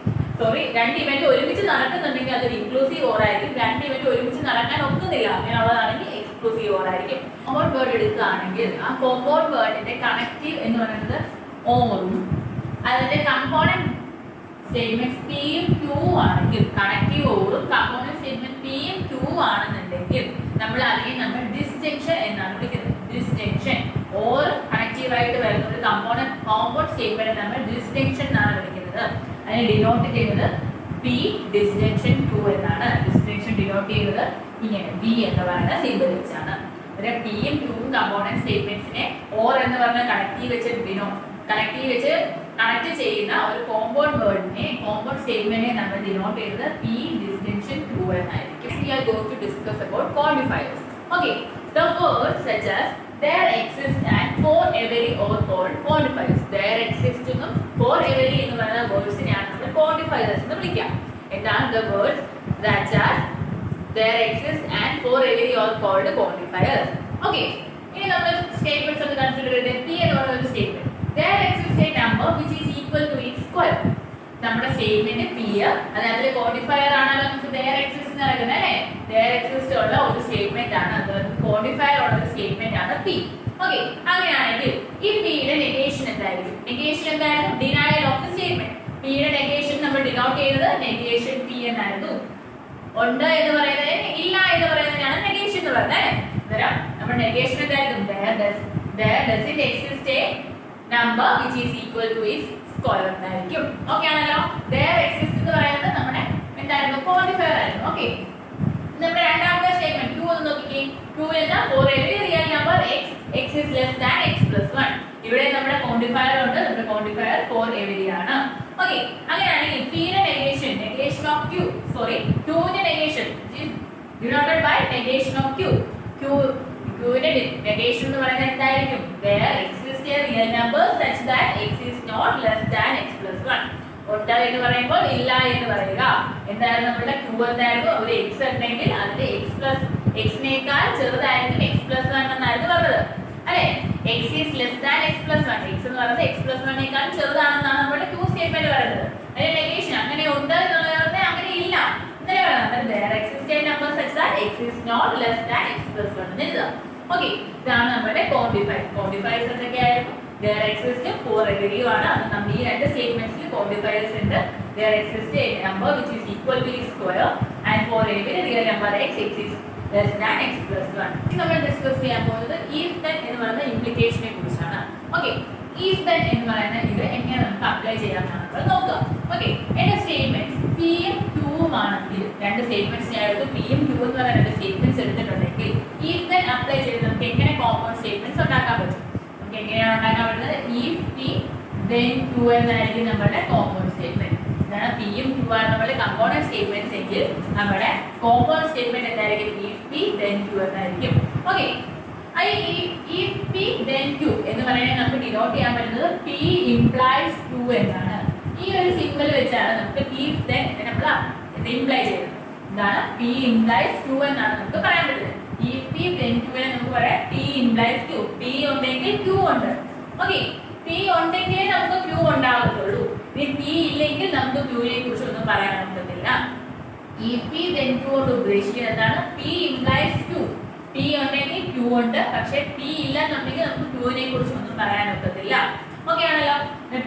രണ്ട് ഇവന്റ് ഒരുമിച്ച് നടക്കുന്നുണ്ടെങ്കിൽ അതൊരു ഇൻക്ലൂസീവ് ഓർ ആയിരിക്കും. രണ്ട് ഇവന്റ് ഒരുമിച്ച് നടക്കാൻ ഒക്കുന്നില്ല അങ്ങനെയുള്ളതാണെങ്കിൽ എക്സ്ക്ലൂസീവ് ഓർ ആയിരിക്കും. കോമ്പൗണ്ട് വേർഡ് എടുക്കുകയാണെങ്കിൽ ആ കോമ്പൗണ്ട് വേർഡിന്റെ കണക്റ്റീവ് എന്ന് പറയുന്നത് ഓറും അതിന്റെ കമ്പോണന്റ് സ്റ്റേറ്റ്മെന്റ് പിയും ക്യൂ ആണെങ്കിൽ കണക്റ്റീവ് ഓറും കമ്പോണന്റ് സ്റ്റേറ്റ്മെന്റ് പിയും ക്യൂ ആണെന്നുണ്ടെങ്കിൽ നമ്മൾ ഡിസ്ജങ്ഷൻ എന്നാണ് വിളിക്കുന്നത്. ഡിസ്ജങ്ഷൻ ഓർ കണക്റ്റീവ് ആയിട്ട് വരുന്ന ഒരു കോമ്പൗണ്ട് സ്റ്റേറ്റ്മെന്റ് നമ്മൾ ഡിസ്ജങ്ഷൻ എന്നാണ് വിളിക്കുന്നത്. അതിനെ ഡിനോട്ട് ചെയ്യുന്നത് പി ഡിസ്ജങ്ഷൻ ക്യൂ എന്നാണ്. ഡിസ്ജങ്ഷൻ ഡിനോട്ട് ചെയ്യുന്നത് ഇങ്ങനെ ബി എന്ന് പറയുന്ന സിമ്പിൾ വെച്ചാണ്. പിയും ക്യൂവും കമ്പോണന്റ് സ്റ്റേറ്റ്മെന്റ്സിനെ ഓർ എന്ന് പറഞ്ഞ കണക്റ്റീവ് വെച്ച് കണക്ട് ചെയ്യുന്ന ഒരു കോമ്പൗണ്ട് വേർഡിനെ കോമ്പൗണ്ട് സ്റ്റേറ്റ്മെന്റിനെ നമ്മൾ ഡിനോട്ട് ചെയ്തത് പി ഡിസ്ജങ്ഷൻ ക്യൂ എന്നായിരിക്കും. We are going to discuss about quantifiers. Okay, the words such as there exist and for every or called quantifiers. There exist എന്നും for every എന്ന് പറയുന്ന വേർഡ്സിനെയാണ് നമ്മൾ quantifiers എന്ന് വിളിക്കുക. എന്താണ് the words such as there exist and for every or called quantifiers. Okay, ഇനി നമ്മൾ statements ഒന്ന് കൺസിഡർ ചെയ്തേ. P എന്ന് പറയുന്ന ഒരു statement there exists a number which is equal to its square. നമ്മുടെ സ്റ്റേറ്റ്മെന്റ് P അതിലെ ക്വാണ്ടിഫയർ ആണല്ലോ നമുക്ക് there exists എന്ന് പറയുന്നത് അല്ലേ. there exists ഉള്ള ഒരു സ്റ്റേറ്റ്മെന്റ് ആണ്, അത് ക്വാണ്ടിഫയർ ഉള്ള ഒരു സ്റ്റേറ്റ്മെന്റ് ആണ് P. ഓക്കേ, അങ്ങനെയാണെങ്കിൽ ഈ P യുടെ നെഗേഷൻ എന്തായിരിക്കും? നെഗേഷൻ എന്തായിരുന്നു? Denial of the statement. P യുടെ നെഗേഷൻ നമ്മൾ ഡിനോട്ട് ചെയ്തത് നെഗേഷൻ P എന്നായിരുന്നു. ഉണ്ട് എന്ന് പറയുന്നത് ഇല്ല എന്ന് പറയുന്നതിനാണ് നെഗേഷൻ എന്ന് പറയുന്നത്. അന്നേരം നമ്മുടെ നെഗേഷൻ എന്തായിരിക്കും? there doesn't exist a number which is equal to its square എന്നായിരിക്കും. ഓക്കേ ആണല്ലോ. there exists എന്ന് പറയുന്നത് നമ്മുടെ എന്തായിരുന്നു? ക്വാണ്ടിഫയർ ആയിരുന്നു. ഓക്കേ, നമ്മുടെ രണ്ടാമത്തെ സ്റ്റേറ്റ്മെന്റ് Q ഒന്ന് നോക്കിക്കേ. Q എന്താ? for every real number x is less than x plus 1. ഇവിടെ നമ്മുടെ ക്വാണ്ടിഫയർ ഉണ്ട്. നമ്മുടെ ക്വാണ്ടിഫയർ for every ആണ്. ഓക്കേ, അങ്ങനെയാണെങ്കിൽ P യുടെ negation of Q ന്റെ negation is denoted by negation of Q യുടെ negation എന്ന് പറയുന്നത് എന്തായിരിക്കും? there exists a real number such that x is not less than x plus 1. ഉണ്ട് എന്ന് പറയുമ്പോൾ ഇല്ല എന്ന് പറയുക. എന്തായിരുന്നു നമ്മുടെ Q എന്തായിരുന്നു? ഒരു x ഉണ്ടെങ്കിൽ അതിന്റെ x നേക്കാൾ ചെറുതായിരിക്കും x plus 1 എന്നായിരുന്നു പറഞ്ഞത് അല്ലേ. x is less than x plus 1. x എന്ന് പറയുന്നത് x plus 1 നേക്കാൾ ചെറുതാണെന്നാണ് നമ്മുടെ Q സ്റ്റേറ്റ്മെന്റ് പറയുന്നത്. അതിന്റെ നെഗേഷൻ അങ്ങനെ ഉണ്ട് എന്നുള്ളത് അങ്ങനെ ഇല്ല എന്നല്ലേ പറയുന്നത്. there exists a number such that x is not less than x plus 1 എന്ന് എഴുതാം. ഓക്കേ, ഇതാണ് നമ്മുടെ ക്വാണ്ടിഫയേഴ്സ് എന്തൊക്കെയായിരുന്നു? there exists for every ആണ്. അത് നമ്മൾ ഈ രണ്ട് സ്റ്റേറ്റ്മെന്റ്സിൽ ക്വാണ്ടിഫയേഴ്സ് ഉണ്ട്. there exists a number which is equal to its square and for every real number x is less than x plus 1. നമ്മൾ ഡിസ്കസ് ചെയ്യാൻ പോകുന്നത് if then എന്ന് പറയുന്ന ഇംപ്ലിക്കേഷനെ കുറിച്ചാണ്. ഓക്കേ, if then എന്ന് പറയുന്ന ഇത് എങ്ങനെ നമുക്ക് അപ്ലൈ ചെയ്യാമെന്നാണ് നമ്മൾ നോക്കുക. ഓക്കേ, എന്റെ സ്റ്റേറ്റ്മെന്റ്സ് p ഉം q ഉം ആണെങ്കിൽ രണ്ട് സ്റ്റേറ്റ്മെന്റ്സ് ഞാൻ എടുത്തു. p ഉം q എന്ന് പറയുന്ന രണ്ട് സ്റ്റേറ്റ്മെന്റ്സ് എടുത്തിട്ടുണ്ടെങ്കിൽ if then അപ്ലൈ ചെയ്ത് നമുക്ക് എങ്ങനെ കോമ്പൗണ്ട് സ്റ്റേറ്റ്മെന്റ്സ് ഉണ്ടാക്കാൻ പറ്റും? നമുക്ക് എങ്ങനെയാണ് ഉണ്ടാക്കാൻ പറ്റുന്നത്? if p then q എന്നായിരിക്കും നമ്മുടെ കോമ്പൗണ്ട് സ്റ്റേറ്റ്മെന്റ്. ഇതാണ് p ഉം q ആണ് നമ്മുടെ കമ്പോണന്റ് സ്റ്റേറ്റ്മെന്റ്സ് എങ്കിൽ നമ്മുടെ കോമ്പൗണ്ട് സ്റ്റേറ്റ്മെന്റ് എന്തായിരിക്കും? if p then q എന്നായിരിക്കും. Okay, if p then q എന്ന് പറയുന്നത് നമുക്ക് ഡിനോട്ട് ചെയ്യാൻ പറ്റുന്നത് p implies q എന്നാണ്. ഈ ഒരു സിംബൽ വെച്ചാണ് നമുക്ക് if then നമ്മൾ ഇംപ്ലൈ ചെയ്യുന്നത്. ഇതാണ് p implies q എന്നാണ് നമുക്ക് പറയാൻ പറ്റുന്നത്. if p then q നെ നമുക്ക് പറയാം p implies q. p ഉണ്ടെങ്കിൽ q ഉണ്ട്. ഓക്കേ, p ഉണ്ടെങ്കിലേ നമുക്ക് q ഉണ്ടാകത്തുള്ളൂ. ഇനി p ഇല്ലെങ്കിൽ നമുക്ക് q നെ കുറിച്ച് ഒന്നും പറയാൻ പറ്റത്തില്ല. if p then q കൊണ്ട് ഉദ്ദേശിക്കുന്നത് എന്താണ്? p implies q. p ഉണ്ടെങ്കിൽ q ഉണ്ട്, പക്ഷേ p ഇല്ലെന്നുണ്ടെങ്കിൽ നമുക്ക് q നെ കുറിച്ച് ഒന്നും പറയാൻ പറ്റത്തില്ല. ഓക്കേ ആണല്ലോ.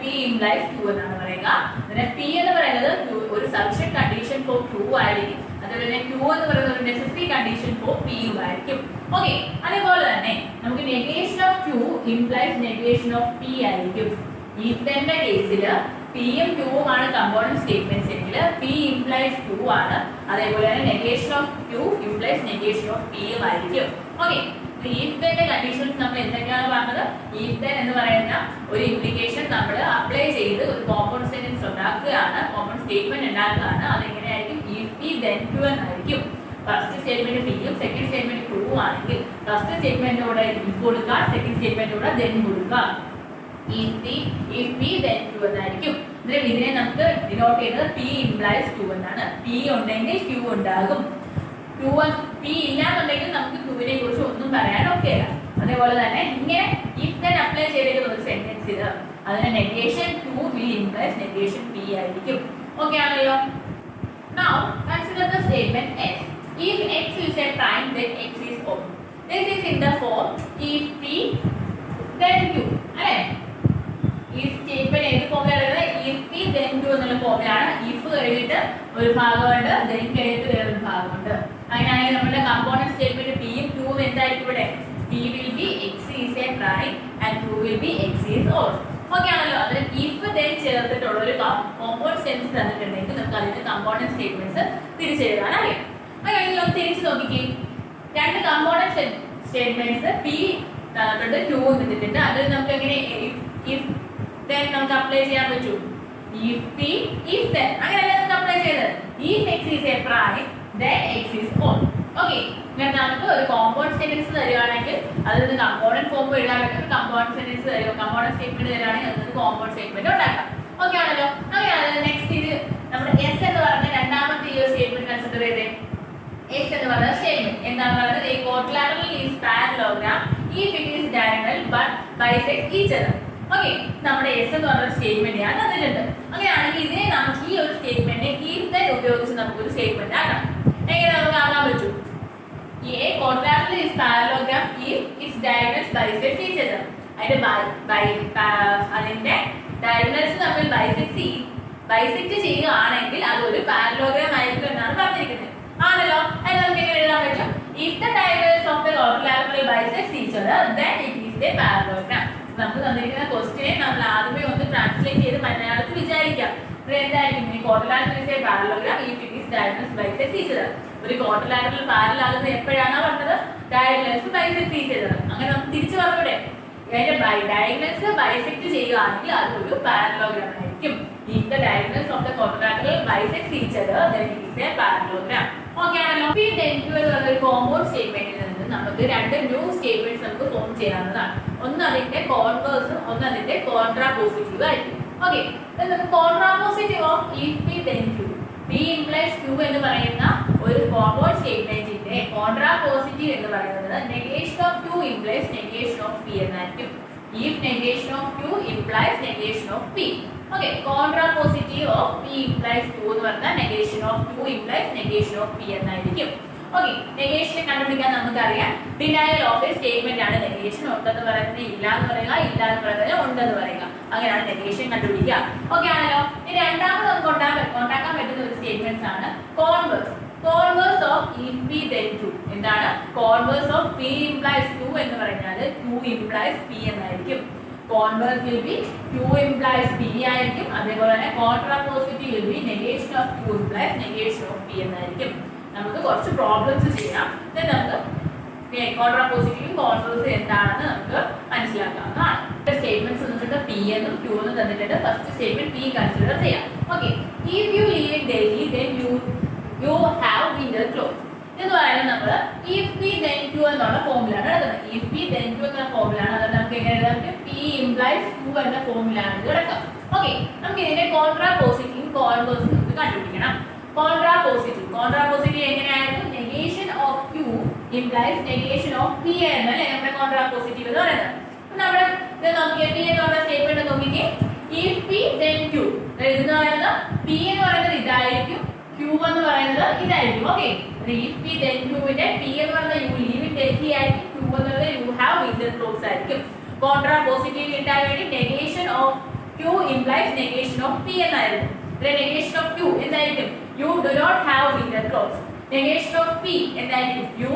p implies q എന്നാണ് പറയുക. പിന്നെ p എന്ന് പറയുന്നത് ഒരു സബ്ജക്ട് കണ്ടീഷൻ ഫോർ q ആയിരിക്കും. അതുപോലെ തന്നെ q എന്ന് പറയുന്നത് ഒരു നെസസറി കണ്ടീഷൻ ഫോർ p ആയിരിക്കും. ഓക്കേ, അതേപോലെ തന്നെ നമുക്ക് negation of q implies negation of p ആയിരിക്കും. if then ന്റെ കേസിൽ p ഉം q ഉം ആണ് കമ്പോണന്റ് സ്റ്റേറ്റ്മെന്റ്സ് എങ്കിൽ p implies q ആണ്. അതേപോലെ തന്നെ negation of q implies negation of p ഉം ആയിരിക്കും. ഓക്കേ, if then ന്റെ കണ്ടീഷൻസ് നമ്മൾ എന്തൊക്കെയാണ് പറഞ്ഞത്? if then എന്ന് പറയുന്ന ഒരു ഇംപ്ലിക്കേഷൻ നമ്മൾ അപ്ലൈ ചെയ്ത് ഒരു കോമ്പൗണ്ട് സെന്റൻസ് ഉണ്ടാക്കുകയാണ്, കോമ്പൗണ്ട് സ്റ്റേറ്റ്മെന്റ് ഉണ്ടാക്കുകയാണ്. അതെങ്ങനെയായിരിക്കും? if p then q എന്നായിരിക്കും. ഫസ്റ്റ് സ്റ്റേറ്റ്മെന്റ് p ഉം സെക്കൻഡ് സ്റ്റേറ്റ്മെന്റ് q ഉം ആണെങ്കിൽ ഫസ്റ്റ് സ്റ്റേറ്റ്മെന്റിലൂടെ if കൊടുക്കുക, സെക്കൻഡ് സ്റ്റേറ്റ്മെന്റിലൂടെ then കൊടുക്കുക. if p then q എന്നായിരിക്കും. ഇതിനെ നമുക്ക് ഡിനോട്ട് ചെയ്യുന്നത് p implies q എന്നാണ്. p ഉണ്ടെങ്കിൽ q ഉണ്ടാകും. p ഇല്ലാന്നുണ്ടെങ്കിൽ നമുക്ക് q നെ കുറിച്ച് ഒന്നും പറയാൻ ഒക്കെയില്ല. അതേപോലെ തന്നെ ഇങ്ങനെ if then അപ്ലൈ ചെയ്തിരിക്കുന്ന ഒരു സെന്റൻസിൽ അതിന്റെ negation q will implies negation p ആയിരിക്കും. ഓക്കേ ആണല്ലോ. now consider the statement s. if x is a prime then x is odd. This is in the form if P then Q. അല്ലേ? ഈ statement ഏത് ഫോമിലാണ്? if P then Q എന്നുള്ള ഫോമിലാണ്. if കഴിഞ്ഞിട്ട് ഒരു ഭാഗമുണ്ട്, then കഴിഞ്ഞിട്ട് വേറൊരു ഭാഗമുണ്ട്. അങ്ങനെയാണെങ്കിൽ നമ്മുടെ കമ്പോണന്റ് സ്റ്റേറ്റ്മെന്റ് P യും Q യും എന്തായിരിക്കും ഇവിടെ? P will be X is a prime and Q will be X is odd. Okay ആണല്ലോ. അതിന് if then ചേർത്തിട്ടുള്ള ഒരു കോമ്പൗണ്ട് സെന്റൻസ് തന്നിട്ടുണ്ടെങ്കിൽ നമുക്ക് അതിന്റെ കമ്പോണന്റ് സ്റ്റേറ്റ്മെന്റ്സ് തിരിച്ചെഴുതാൻ അറിയാം. അങ്ങനെ നമുക്ക് തിരിച്ചു നോക്കിക്കേ. രണ്ട് കമ്പോണന്റ് സ്റ്റേറ്റ്മെന്റ്സ് P തന്നിട്ടുണ്ട്, Q തന്നിട്ടുണ്ട്. അതിൽ നമുക്ക് എങ്ങനെ if then നമുക്ക് അപ്ലൈ ചെയ്യാൻ പറ്റൂ? if P if then അങ്ങനെയല്ല നമുക്ക് അപ്ലൈ ചെയ്തത്. if X is a prime then X is odd. Okay, ഇങ്ങനെ നമുക്ക് ഒരു കോമ്പൗണ്ട് സെന്റൻസ് തരുവാണെങ്കിൽ അതിൽ നിന്ന് കമ്പോണന്റ് ഫോം എഴുതാൻ പറ്റും. കമ്പോണന്റ് സെന്റൻസ് തരുമോ, കമ്പോണന്റ് സ്റ്റേറ്റ്മെന്റ് തരുവാണെങ്കിൽ അതിൽ നിന്ന് കോമ്പൗണ്ട് സ്റ്റേറ്റ്മെന്റ് ഉണ്ടാക്കാം. ഓക്കെ ആണല്ലോ. അങ്ങനെയാണ് നെക്സ്റ്റ് ഇത് നമ്മുടെ എസ് എന്ന് പറഞ്ഞ രണ്ടാമത്തെ ഈ ഒരു സ്റ്റേറ്റ്മെന്റ് കൺസിഡർ ചെയ്തേ. എസ് എന്ന് പറയുന്ന സ്റ്റേറ്റ്മെന്റ് എന്താണ് പറയുന്നത്? A quadrilateral is parallelogram if it is diagonal but bisects each other. Okay, നമ്മുടെ എസ് എന്ന് പറഞ്ഞ സ്റ്റേറ്റ്മെന്റ് ആണ് തന്നിട്ടുണ്ട്. അങ്ങനെയാണെങ്കിൽ ഇതിനെ നമുക്ക് ഈ ഒരു സ്റ്റേറ്റ്മെന്റ് if then ഉപയോഗിച്ച് നമുക്കൊരു സ്റ്റേറ്റ്മെന്റ് ആക്കാം. എങ്ങനെ നമുക്ക് ആക്കാൻ പറ്റും? A quadrilateral is parallelogram if its diagonals bisect each other. അതിന്റെ ഡയഗണൽസ് തമ്മിൽ ബൈസെക്ട് ചെയ്യുകയാണെങ്കിൽ അതൊരു പാരലോഗ്രാം ആയിരിക്കും എന്നാണ് പറഞ്ഞിരിക്കുന്നത്. ആണല്ലോ. അത് നമുക്ക് എങ്ങനെ എഴുതാൻ പറ്റും? if the diagonals of the quadrilateral bisect each other then it is a parallelogram. നമുക്ക് തന്നിരിക്കുന്ന ക്വസ്റ്റ്യനെ നമ്മൾ ആദ്യമേ ഒന്ന് ട്രാൻസ്ലേറ്റ് ചെയ്ത് മലയാളത്തിൽ വിചാരിക്കാം. എന്തായിരിക്കും? quadrilateral is a parallelogram if it is diagonals bisect each other. ഒരു ക്വാഡ്രിലാറ്ററൽ പാരലൽ ആകുന്നത് എപ്പോഴാണ് പറഞ്ഞത്? Diagonals bisect each other. അങ്ങനെ നമുക്ക് തിരിച്ചു പറഞ്ഞൂടെ? ഡയഗണൽസ് ബൈസെക്ട് ചെയ്യുകയാണെങ്കിൽ അതൊരു പാരലോഗ്രാം ആയിരിക്കും. if the diagonals of the quadrilateral bisect each other then it is a parallelogram. Okay ആണല്ലോ. P then Q എന്ന് പറഞ്ഞ ഒരു കോമ്പൗണ്ട് സ്റ്റേറ്റ്മെന്റിൽ നിന്ന് നമുക്ക് രണ്ട് ന്യൂ സ്റ്റേറ്റ്മെന്റ്സ് നമുക്ക് ഫോം ചെയ്യാവുന്നതാണ്. ഒന്ന് അതിന്റെ കോൺവേഴ്സും ഒന്ന് അതിന്റെ കോൺട്രാപോസിറ്റീവ് ആയിരിക്കും. Okay, contrapositive of if P then Q. P implies Q എന്ന് പറയുന്ന ഒരു കോമ്പൗണ്ട് സ്റ്റേറ്റ്മെന്റിന്റെ കോൺട്രാപോസിറ്റീവ് എന്ന് പറയുന്നത് negation of Q implies negation of P എന്നായിരിക്കും. if negation of Q implies negation of P. okay, contrapositive of P implies Q എന്ന് പറഞ്ഞാൽ negation of Q implies negation of P എന്നായിരിക്കും. okay, negation കണ്ടുപിടിക്കാൻ നമുക്കറിയാം denial of a statement ആണ് negation. ഉണ്ടെന്ന് പറയുന്നത് ഇല്ല എന്ന് പറയുക, ഇല്ല എന്ന് പറയുന്നത് ഉണ്ടെന്ന് പറയുക. അങ്ങനെയാണ് negation കണ്ടുപിടിക്കുക. okay ആണല്ലോ. ഇനി രണ്ടാമത് നമുക്ക് ഉണ്ടാക്കാൻ പറ്റുന്ന ഒരു സ്റ്റേറ്റ്മെന്റ്സ് ആണ് converse. converse of if P then Q. എന്താണ് converse of P implies Q എന്ന് പറഞ്ഞാൽ Q implies P എന്നായിരിക്കും. converse will be Q implies P ആയിരിക്കും. അതേപോലെ തന്നെ contrapositive will be negation of Q implies negation of P എന്നായിരിക്കും. നമുക്ക് കുറച്ച് പ്രോബ്ലംസ് ചെയ്യാം. then നമുക്ക് contrapositive converse എന്താണെന്ന് നമുക്ക് മനസ്സിലാക്കാവുന്നതാണ്. സ്റ്റേറ്റ്മെന്റ്സ് തന്നിട്ടുണ്ട് P എന്നും Q എന്നും തന്നിട്ടുണ്ട്. ഫസ്റ്റ് സ്റ്റേറ്റ്മെന്റ് P കൺസിഡർ ചെയ്യാം. okay, if you live in Delhi then you have winter clothes. എന്ന് പറയുന്നത് നമ്മൾ if P then Q എന്നുള്ള ഫോമിലാണ് എടുക്കുന്നത്. if P then Q എന്ന ഫോമിലാണ്. അതുകൊണ്ട് നമുക്ക് എങ്ങനെ എഴുതാൻ പറ്റും? P implies Q എന്ന ഫോമിലാണ് ഇത് കിടക്കുക. ഓക്കെ, നമുക്ക് ഇതിന്റെ കോൺട്രാപോസിറ്റീവ് കോൺവേഴ്സ് നമുക്ക് കണ്ടുപിടിക്കണം. കോൺട്രാപോസിറ്റീവ് എങ്ങനെയായിരുന്നു? negation of Q implies negation of P എന്നല്ലേ നമ്മുടെ കോൺട്രാപോസിറ്റീവ് എന്ന് പറയുന്നത്. നമ്മുടെ ഇത് നോക്കിയേ, P എന്ന് പറഞ്ഞ സ്റ്റേറ്റ്മെന്റ് നോക്കിക്കേ. if P then Q എന്ന് പറയുന്നത് P എന്ന് പറയുന്നത് ഇതായിരിക്കും, Q എന്ന് പറയുന്നത് ഇതായിരിക്കും. Okay, if P then Q ന്റെ P എന്ന് പറയുന്നത് you live in Delhi ആയിരിക്കും, Q എന്ന് പറയുന്നത് you have winter clothes ആയിരിക്കും. കോൺട്രാപോസിറ്റീവ് കിട്ടാൻ വേണ്ടി negation of Q implies negation of P എന്നായിരുന്നു. negation of Q എന്തായിരിക്കും? you do not have winter clothes. negation of P എന്തായിരിക്കും? you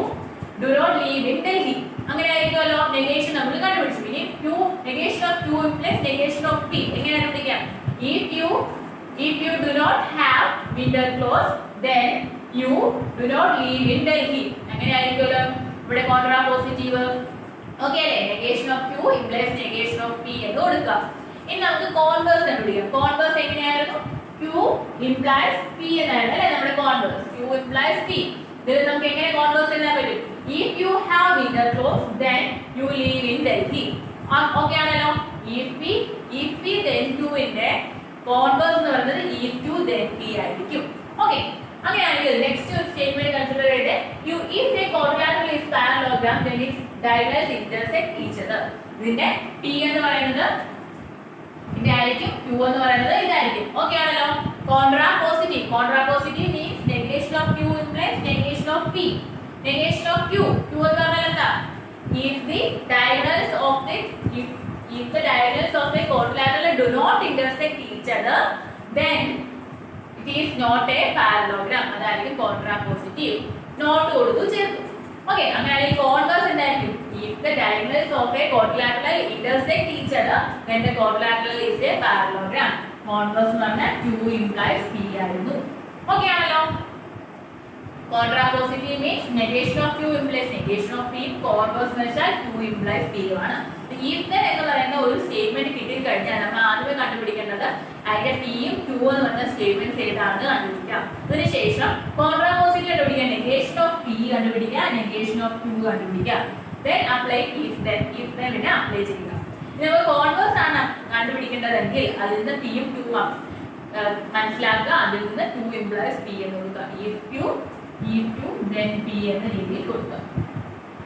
do not live in Delhi. അങ്ങനെ ആയിരിക്കുമല്ലോ negation നമ്മൾ കണ്ടുപിടിച്ചു. ഇനി Q negation of Q implies negation of P എങ്ങനെ കണ്ടുപിടിക്കാം? if you do not have winter clothes then you do not live in Delhi. അങ്ങനെ ആയിരിക്കുമല്ലോ ഇവിടെ കോൺട്രാപോസിറ്റീവ്. ഓക്കെ അല്ലേ? negation of Q implies negation of P എന്ന് കൊടുക്കുക. ഇനി നമുക്ക് കോൺവേഴ്സ് കണ്ടുപിടിക്കാം. കോൺവേഴ്സ് എങ്ങനെയായിരുന്നു? Q implies P എന്നായിരുന്നു അല്ലേ നമ്മുടെ കോൺവേഴ്സ്. Q implies P. ഇതിൽ നമുക്ക് എങ്ങനെ കോൺവേഴ്സ് എഴുതാൻ പറ്റും? if you have winter clothes then you live in Delhi. Okay ആണല്ലോ. if P then Q ന്റെ കോൺവേഴ്സ് എന്ന് പറയുന്നത് if Q then P ആയിരിക്കും. ഓക്കെ, അങ്ങനെയാണെങ്കിൽ നെക്സ്റ്റ് ഒരു സ്റ്റേറ്റ്മെന്റ് കൺസിഡർ ചെയ്തേ. if a quadrilateral is parallelogram then its diagonals intersect each other. ഇതിന്റെ P എന്ന് പറയുന്നത് ഇതായിരിക്കും, Q എന്ന് പറയുന്നത് ഇതായിരിക്കും. ഓക്കെ ആണല്ലോ. Contrapositive means negation of Q implies negation of P. negation of q എന്ന് പറഞ്ഞാൽ എന്താ if the diagonals of the quadrilateral do not intersect each other then it is not a parallelogram അതായിരിക്കും contrapositive not കൊടുത്തു ചേർത്തു okay അങ്ങനെ ഈ converse എന്തായിരിക്കും if the diagonals of a quadrilateral intersect each other then the quadrilateral is a parallelogram converse എന്ന് പറഞ്ഞാൽ q implies p ആയിരുന്നു okay ആണല്ലോ contrapositive means negation of q implies negation of p converse എന്ന് വെച്ചാൽ q implies p ആണ് if then എന്ന് പറയുന്ന ഒരു സ്റ്റേറ്റ്മെന്റ് കിട്ടി കഴിഞ്ഞാൽ നമ്മൾ ആദ്യം കണ്ടുപിടിക്കേണ്ടത് അതിന്റെ p യും q എന്ന് പറയുന്ന സ്റ്റേറ്റ്മെന്റ്സ് ഏതാണെന്ന് കണ്ടുപിടിക്കാം അതിനുശേഷം contrapositive കണ്ടുപിടിക്കാൻ negation of p കണ്ടുപിടിക്കുക negation of q കണ്ടുപിടിക്കുക then apply if then നെ അപ്ലൈ ചെയ്യുക ഇനി നമ്മൾ കോൺവേഴ്സ് ആണ് കണ്ടുപിടിക്കേണ്ടതെങ്കിൽ അതിൽ നിന്ന് p യും q മനസ്സിലാക്കുക അതിൽ നിന്ന് q implies p എന്ന് കൊടുക്കുക if q then p എന്ന രീതിയിൽ കൊടുക്കുക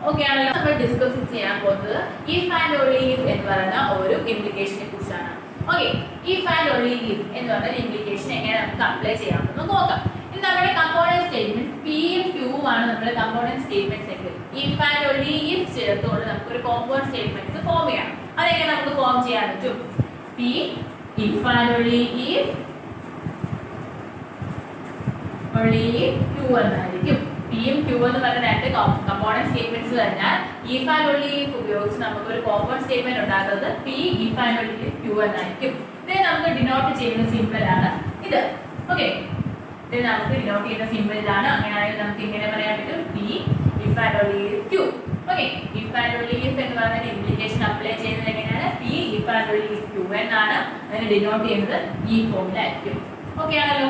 ഓക്കേ ആണല്ലോ നമ്മൾ ഡിസ്കസ് ചെയ്യാൻ പോകുന്നത് if and only if എന്ന് പറയുന്ന ഒരു ഇംപ്ലിക്കേഷനെ കുറിച്ചാണ് okay if and only if എന്ന് പറയുന്ന ഇംപ്ലിക്കേഷൻ എങ്ങനെ നമുക്ക് അപ്ലൈ ചെയ്യാമെന്ന് നോക്കാം ഇനി നമ്മുടെ കമ്പോണന്റ് സ്റ്റേറ്റ്മെന്റ് p യും q ആണ് നമ്മുടെ കമ്പോണന്റ് സ്റ്റേറ്റ്മെന്റ്സ് എങ്കിൽ if and only if ചേർത്തുകൊണ്ട് നമുക്ക് ഒരു കോമ്പൗണ്ട് സ്റ്റേറ്റ്മെന്റ്സ് ഫോം ചെയ്യാം അതെങ്ങനെ നമുക്ക് ഫോം ചെയ്യാൻ പറ്റും p if and only if q എന്നായിരിക്കും p യും q എന്ന് പറയുന്ന രണ്ട് കമ്പോണന്റ് സ്റ്റേറ്റ്മെന്റ്സ് കഴിഞ്ഞാൽ if and only if ഉപയോഗിച്ച് നമുക്ക് ഒരു കോമ്പൗണ്ട് സ്റ്റേറ്റ്മെന്റ് ഉണ്ടാക്കുന്നത് p if and only if q എന്നായിരിക്കും ഇതിനെ നമുക്ക് ഡിനോട്ട് ചെയ്യുന്ന സിമ്പിൾ ആണ് ഇത് ഓക്കേ ഇതിനെ നമുക്ക് ഡിനോട്ട് ചെയ്യുന്ന സിമ്പിൾ ഇതാണ് അങ്ങനെയാണെങ്കിൽ നമുക്ക് ഇങ്ങനെ പറയാൻ പറ്റും p if and only if q okay if and only if എന്ന് പറയുന്ന ഇംപ്ലിക്കേഷൻ അപ്ലൈ ചെയ്യുന്നത് എങ്ങനെയാണ് p if and only if q എന്നാണ് അതിനെ ഡിനോട്ട് ചെയ്യുന്നത് ഈ ഫോമിൽ ആയിരിക്കും ഓക്കേ ആണല്ലോ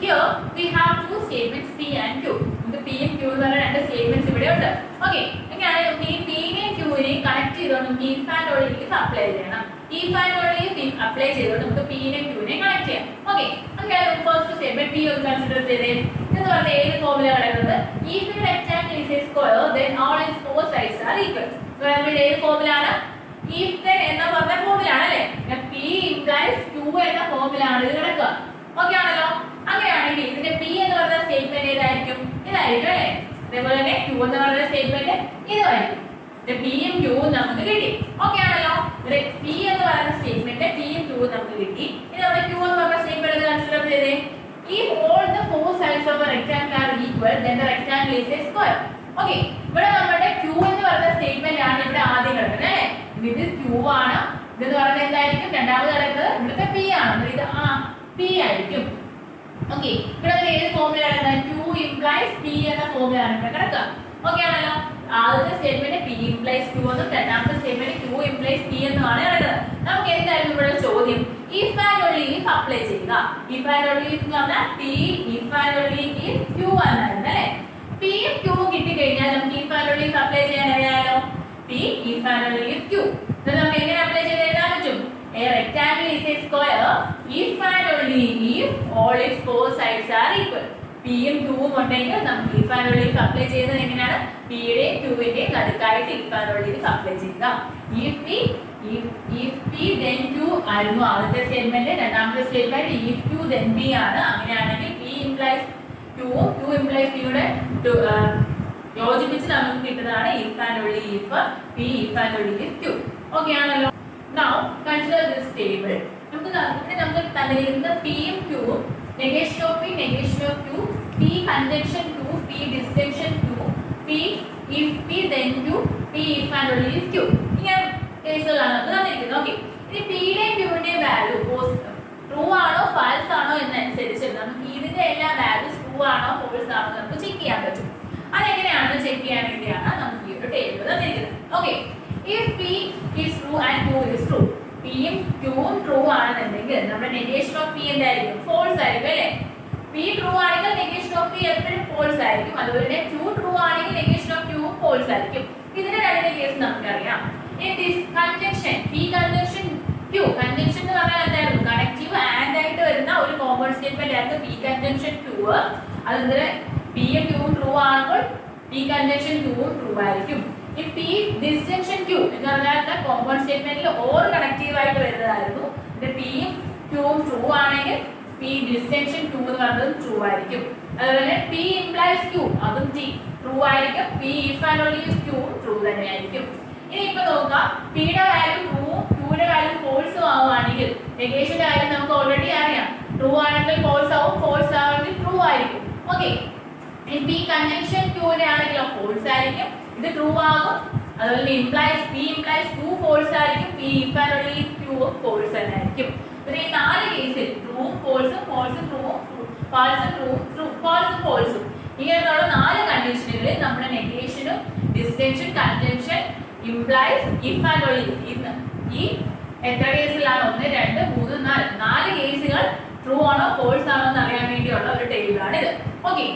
Here we have two statements p and q. നമുക്ക് p and q എന്ന് പറഞ്ഞ രണ്ട് സ്റ്റേറ്റ്മെന്റ്സ് ഇവിടെ ഉണ്ട്. ഓക്കേ. എങ്ങനെയാണ് നമുക്ക് ഈ p നെയും q നെയും കണക്ട് ചെയ്തുകൊണ്ട് നമുക്ക് if and only if apply ചെയ്യണം. if and only if apply ചെയ്തുകൊണ്ട് നമുക്ക് p നെയും q നെയും കണക്ട് ചെയ്യാം. ഓക്കേ. അങ്ങനെ ഫസ്റ്റ് സ്റ്റേറ്റ്മെന്റ് p ഒന്ന് കൺസിഡർ ചെയ്തേ. എന്ന് പറഞ്ഞാൽ ഏത് ഫോമിലാണ് കിടക്കുന്നത്? if the rectangle is a square then all its four sides are equal. അപ്പോൾ ഏത് ഫോമിലാണ്? if then എന്ന പറഞ്ഞ ഫോമിലാണ് അല്ലേ? p implies q എന്ന ഫോമിലാണ് ഇത് കിടക്കുക. ഓക്കേ ആണല്ലോ അങ്ങനെയാണെങ്കിൽ ഇതിന്റെ p എന്ന് പറയുന്ന സ്റ്റേറ്റ്മെന്റ് ഏതായിരിക്കും ഇതായിരിക്കും അല്ലേ അതേപോലെ തന്നെ q എന്ന് പറയുന്ന സ്റ്റേറ്റ്മെന്റ് ഇതായിരിക്കും ഇതിന്റെ p യും q യും നമുക്ക് കിട്ടി ഓക്കേ ആണല്ലോ ഇവിടെ p എന്ന് പറയുന്ന സ്റ്റേറ്റ്മെന്റ് p യും q യും നമുക്ക് കിട്ടി ഇനി നമ്മുടെ q എന്ന് പറയുന്ന സ്റ്റേറ്റ്മെന്റ് കൺസിഡർ ചെയ്തേ if all the four sides of a rectangle are equal then the rectangle is a square okay ഇവിടെ നമ്മുടെ q എന്ന് പറയുന്ന സ്റ്റേറ്റ്മെന്റ് ആണ് ഇവിടെ ആദ്യം കിടക്കുന്നത് അല്ലേ ഇത് q ആണ് ഇതെന്ന് പറയുന്നത് എന്തായിരിക്കും രണ്ടാമത് കിടക്കുന്നത് ഇവിടുത്തെ p ആണ് ഇത് p ആയിരിക്കും ഓക്കേ ഇവിടെ ഏത് ഫോർമുലയാണ് q implies p എന്ന ഫോർമുലയാണ് ഇവിടെ കിടക്കുക ഓക്കേ ആണല്ലോ ആദ്യത്തെ സ്റ്റേറ്റ്മെന്റ് p implies q എന്നും രണ്ടാമത്തെ സ്റ്റേറ്റ്മെന്റ് q implies p എന്നുമാണ് കിടക്കുന്നത് നമുക്ക് എന്തായാലും ഇവിടെ ചോദ്യം if and only if apply ചെയ്യുക if and only if എന്ന് പറഞ്ഞാൽ p if and only if q എന്നായിരുന്നു അല്ലേ p യും q ഉം കിട്ടി കഴിഞ്ഞാൽ നമുക്ക് if and only if apply ചെയ്യാൻ അറിയാലോ p if and only if q ഇത് നമുക്ക് എങ്ങനെ അപ്ലൈ ചെയ്ത് എഴുതാൻ പറ്റും A rectangle is a square if and only if all its four sides are equal. P യും Q ഉം ഉണ്ടെങ്കിൽ നമുക്ക് if and only if apply ചെയ്യുന്നത് എങ്ങനെയാണ് P യുടെയും Q ന്റെയും നടുക്കായിട്ട് if and only if apply ചെയ്യുക if P then Q ആയിരുന്നു ആദ്യത്തെ സ്റ്റേറ്റ്മെന്റ് രണ്ടാമത്തെ statement if Q then P ആണ് അങ്ങനെയാണെങ്കിൽ P implies Q Q implies P യുടെ യോജിപ്പിച്ച് നമുക്ക് കിട്ടുന്നതാണ് if and only if P if and only if Q okay ആണല്ലോ Now consider this table. നമുക്ക് തന്നിരിക്കുന്ന p യും q ഉം negation of p negation of q p conjunction 2 p disjunction 2 p if p then q p if and only if q ഇങ്ങനെ കേസുകളാണ് നമുക്ക് തന്നിരിക്കുന്നത് okay ഇനി p യുടെയും q യുടെയും വാല്യൂ ട്രൂ ആണോ ഫാൾസ് ആണോ എന്നനുസരിച്ച് നമുക്ക് ഇതിന്റെ എല്ലാ വാല്യൂസ് ട്രൂ ആണോ ഫാൾസ് ആണോ നമുക്ക് ചെക്ക് ചെയ്യാൻ പറ്റും അതെങ്ങനെയാണെന്ന് ചെക്ക് ചെയ്യാൻ വേണ്ടിയാണ് നമുക്ക് ഈ ഒരു ടേബിൾ തന്നിരിക്കുന്നത് okay if p is true and q is true p യും q ഉം true ആണെന്നുണ്ടെങ്കിൽ നമ്മുടെ negation of p എന്തായിരിക്കും false ആയിരിക്കും അല്ലേ p true ആണെങ്കിൽ negation of p എപ്പോഴും false ആയിരിക്കും അതുപോലെ തന്നെ q true ആണെങ്കിൽ negation of q ഉം false ആയിരിക്കും ഇതിന്റെ രണ്ട് കേസ് നമുക്കറിയാം in this conjunction p conjunction q conjunction എന്ന് പറഞ്ഞാൽ എന്തായിരുന്നു കണക്റ്റീവ് ആൻഡ് ആയിട്ട് വരുന്ന ഒരു കോമ്പൗണ്ട് സ്റ്റേറ്റ്മെന്റ് ആയിരുന്നു p conjunction q അതുപോലെ p യും q ഉം true ആകുമ്പോൾ p conjunction q ഉം true ആയിരിക്കും if p disjunction q എന്ന് പറഞ്ഞാൽ കോമ്പൗണ്ട് സ്റ്റേറ്റ്മെന്റിൽ ഓർ കണക്റ്റീവ് ആയിട്ട് വരുന്നതായിരുന്നു ഇത് p യും q ഉം ട്രൂ ആണെങ്കിൽ p disjunction q എന്ന് പറയുന്നത് ട്രൂ ആയിരിക്കും അതുപോലെ p implies q അതും ട്രൂ ആയിരിക്കും. P if and only if Q true തന്നെയായിരിക്കും. ഇനി ഇപ്പൊ നോക്കാം, P യുടെ വാല്യൂ ട്രൂ Q യുടെ വാല്യൂ ഫോൾസ് ആവുകയാണെങ്കിൽ നെഗേഷന്റെ കാര്യം നമുക്ക് ഓൾറെഡി അറിയാം. ട്രൂ ആണെങ്കിൽ ഫോൾസ് ആവും, ഫോൾസ് ആണെങ്കിൽ ട്രൂ ആയിരിക്കും. ഓക്കെ, ഇനി P കൺജങ്ഷൻ Q ന്റെ ആണെങ്കിലോ ഫോൾസ് ആയിരിക്കും, ഇത് ട്രൂ ആകും. അതുപോലെ P implies Q ഫോൾസ് ആയിരിക്കും, P if and only if Q false തന്നെയായിരിക്കും. ഈ 4 കേസിൽ ട്രൂ ഫോൾസും ഫോൾസും ട്രൂവും ഫാൾസും ട്രൂ ഫാൾസും ഫോൾസും ഇങ്ങനെയുള്ള 4 കണ്ടീഷനുകളിൽ നമ്മുടെ നെഗേഷനും disjunction conjunction implies if and only ഈ എത്ര കേസിലാണ് 1 2 3 4 കേസുകൾ ട്രൂ ആണോ ഫോൾസ് ആണോ എന്ന് അറിയാൻ വേണ്ടിയുള്ള ഒരു ടേബിളാണ് ഇത്. Okay,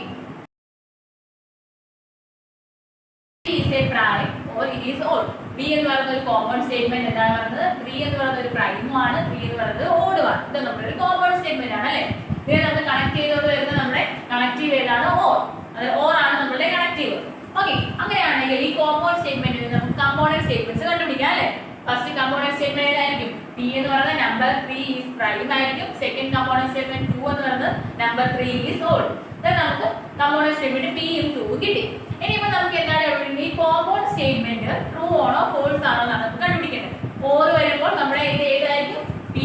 is a prime or it is odd. B എന്ന് പറയുന്ന ഒരു കോമൺ സ്റ്റേറ്റ്മെന്റ് എന്താണ് പറയുന്നത്? 3 എന്ന് പറയുന്ന ഒരു പ്രൈമും ആണ്, 3 എന്ന് പറയുന്നത് ഓഡും ആണ്. ഇത് നമ്മുടെ ഒരു കോമൺ സ്റ്റേറ്റ്മെന്റ് ആണ് അല്ലേ? ഇതിനെ നമ്മൾ കണക്ട് ചെയ്തുകൊണ്ട് വരുന്ന നമ്മുടെ കണക്റ്റീവ് ഏതാണ്? ഓർ. അത് ഓർ ആണ് നമ്മുടെ കണക്റ്റീവ്. ഓക്കെ, അങ്ങനെയാണെങ്കിൽ ഈ കോമൺ സ്റ്റേറ്റ്മെന്റിൽ നമുക്ക് കമ്പോണന്റ് സ്റ്റേറ്റ്മെന്റ്സ് കണ്ടുപിടിക്കാം അല്ലേ? ഫസ്റ്റ് കമ്പോണന്റ് സ്റ്റേറ്റ്മെന്റ് ഏതായിരിക്കും? P എന്ന് പറയുന്നത് നമ്പർ 3 ഈസ് പ്രൈം ആയിരിക്കും. സെക്കൻഡ് കമ്പോണന്റ് സ്റ്റേറ്റ്മെന്റ് Q എന്ന് പറയുന്നത് നമ്പർ 3 ഈസ് ഓഡ്. നമുക്ക് കമ്പോണന്റ് സ്റ്റേറ്റ്മെന്റ് P യും Q കിട്ടി. ഇനിയിപ്പോ നമുക്ക് എന്താണ് ഈ കോമൺ സ്റ്റേറ്റ്മെന്റ് ട്രൂ ആണോ ഫോൾസ് ആണോ എന്നാണ് നമുക്ക് കണ്ടുപിടിക്കേണ്ടത്. ഓർ വരുമ്പോൾ നമ്മുടെ ഇത് ഏതായിരിക്കും? P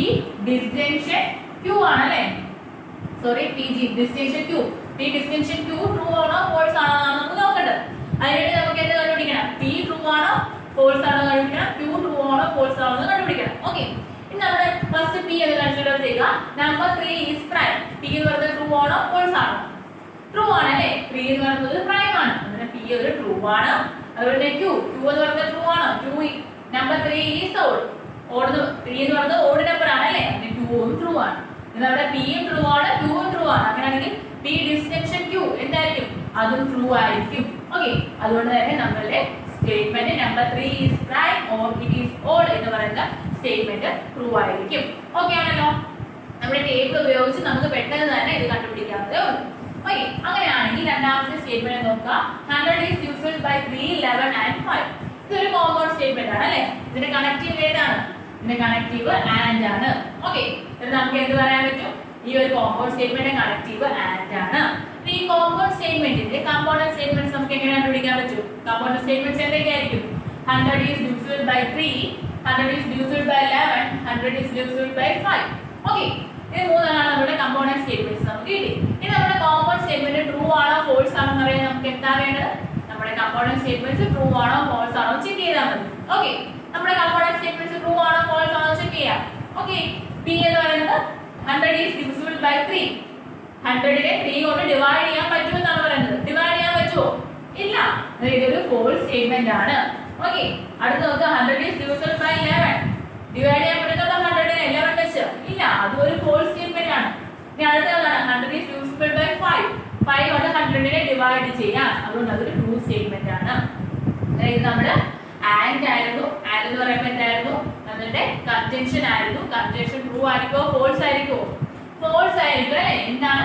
ഡിസ്റ്റൻഷൻ Q ആണ് അല്ലേ? Sorry, PG ഡിസ്റ്റൻഷൻ Q. P ഡിസ്റ്റൻഷൻ Q true ആണോ ഫോൾസ് ആണോ എന്നാണ് നമുക്ക് നോക്കേണ്ടത്. അതിനുവേണ്ടി നമുക്ക് എന്ത് കണ്ടുപിടിക്കണം? P ട്രൂ ആണോ ഫോൾസ് ആണോ കണ്ടുപിടിക്കണം, Q ട്രൂ ആണോ ഫോൾസ് ആണോ എന്ന് കണ്ടുപിടിക്കണം. ഓക്കെ, ഇനി നമ്മുടെ ഫസ്റ്റ് P എന്ന് കൺസിഡർ ചെയ്യുക. Number 3 is prime. P എന്ന് പറയുന്നത് ട്രൂ ആണോ ഫോൾസ് ആണോ? ട്രൂ ആണ് അല്ലേ? 3 എന്ന് പറയുന്നത് പ്രൈം ആണ്, അങ്ങനെ P ഒരു ട്രൂ ആണ്. അതുപോലെ Q എന്ന് പറയുന്നത് ട്രൂ ആണ്. Q number 3 is odd. 3 എന്ന് പറയുന്നത് ഓഡ് നമ്പർ ആണ് അല്ലേ? അങ്ങനെ Q ഉം ട്രൂ ആണ്. നമ്മുടെ P യും ട്രൂ ആണ്, Q ഉം ട്രൂ ആണ്. അങ്ങനെയാണെങ്കിൽ P ഡിസ്റ്റൻഷൻ Q എന്തായിരിക്കും? അതും ട്രൂ ആയിരിക്കും. ഓക്കെ, അതുകൊണ്ട് തന്നെ നമ്മളുടെ statement number 3 is prime or it is odd എന്ന് പറയുന്ന സ്റ്റേറ്റ്മെന്റ് ട്രൂ ആയിരിക്കും. ഓക്കെ ആണല്ലോ? നമ്മുടെ ടേബിൾ ഉപയോഗിച്ച് നമുക്ക് പെട്ടെന്ന് തന്നെ ഇത് കണ്ടുപിടിക്കാവുന്നതേ ഉള്ളൂ. ഓക്കെ, അങ്ങനെയാണെങ്കിൽ രണ്ടാമത്തെ സ്റ്റേറ്റ്മെന്റ് നോക്കുക. 100 ഈസ് ഡിവിസിബിൾ ബൈ 3, 11 and 5. ഇതൊരു കോമൺ സ്റ്റേറ്റ്മെന്റ് ആണ് അല്ലേ? ഇതിന്റെ കണക്റ്റീവ് ഏതാണ്? ഇതിന്റെ കണക്റ്റീവ് ആൻഡ് ആണ്. ഓക്കെ, ഇത് നമുക്ക് എന്ത് പറയാൻ പറ്റും? ഈ ഒരു കോമൺ സ്റ്റേറ്റ്മെന്റ് കണക്റ്റീവ് ആൻഡ് ആണ്. ഈ കോമൺ സ്റ്റേറ്റ്മെന്റിന്റെ കമ്പോണന്റ് സ്റ്റേറ്റ്മെന്റ്സ് നമുക്ക് എങ്ങനെ കണ്ടുപിടിക്കാൻ പറ്റും? കമ്പോണന്റ് സ്റ്റേറ്റ്മെന്റ്സ് എന്തൊക്കെയായിരിക്കും? 100 is divisible by 3, 100 is divisible by 11, 100 is divisible by 5. Okay, ഇത് മൂന്നെണ്ണമാണ് നമ്മുടെ കമ്പോണന്റ് സ്റ്റേറ്റ്മെന്റ്സ് നമുക്ക് കിട്ടി. ഇനി നമ്മുടെ കോമൺ സ്റ്റേറ്റ്മെന്റ് ട്രൂ ആണോ ഫോൾസ് ആണോ എന്ന് അറിയാൻ നമുക്ക് എന്താ വേണ്ടത്? നമ്മുടെ കമ്പോണന്റ് സ്റ്റേറ്റ്മെന്റ്സ് ട്രൂ ആണോ ഫോൾസ് ആണോ ചെക്ക് ചെയ്താൽ മതി. ഓക്കെ, നമ്മുടെ കമ്പോണന്റ് സ്റ്റേറ്റ്മെന്റ്സ് ട്രൂ ആണോ ഫോൾസ് ആണോ ചെക്ക് ചെയ്യാം. ഓക്കെ, P എന്ന് പറയുന്നത് 100 ഈസ് ഡിവിസിബിൾ ബൈ 3. 100നെ 3 കൊണ്ട് ഡിവൈഡ് ചെയ്യാൻ പറ്റുമെന്നാണ് പറയുന്നത്. ഡിവൈഡ് ചെയ്യാൻ പറ്റുമോ? ഇല്ല, ഇതൊരു ഫോൾസ് സ്റ്റേറ്റ്മെന്റ് ആണ്. ഓക്കെ, അടുത്ത നോക്കുക. 100 ഈസ് ഡിവിസിബിൾ ബൈ 11. ഡിവൈഡ് ചെയ്യാൻ പറ്റുന്ന 100നെ 11 വെച്ച് ഇല്ല, അതും ഒരു ഫോൾസ് സ്റ്റേറ്റ്മെന്റ് ആണ്. ഇനി അടുത്തതാണ് 100 ഈസ് ഡിവിസിബിൾ ബൈ 5. 5 കൊണ്ട് 100നെ ഡിവൈഡ് ചെയ്യാം, അതുകൊണ്ട് അതൊരു ട്രൂ സ്റ്റേറ്റ്മെന്റ് ആണ്. അതായത് നമ്മള് ആൻഡ് ആയിരുന്നു. ആൻഡ് എന്ന് പറയുമ്പോൾ എന്തായിരുന്നു? നമ്മളുടെ കൺജങ്ഷൻ ആയിരുന്നു. കൺജങ്ഷൻ ട്രൂ ആയിരിക്കുമോ ഫോൾസ് ആയിരിക്കുമോ? ഫോൾസ് ആയിരിക്കും അല്ലേ? എന്താണ്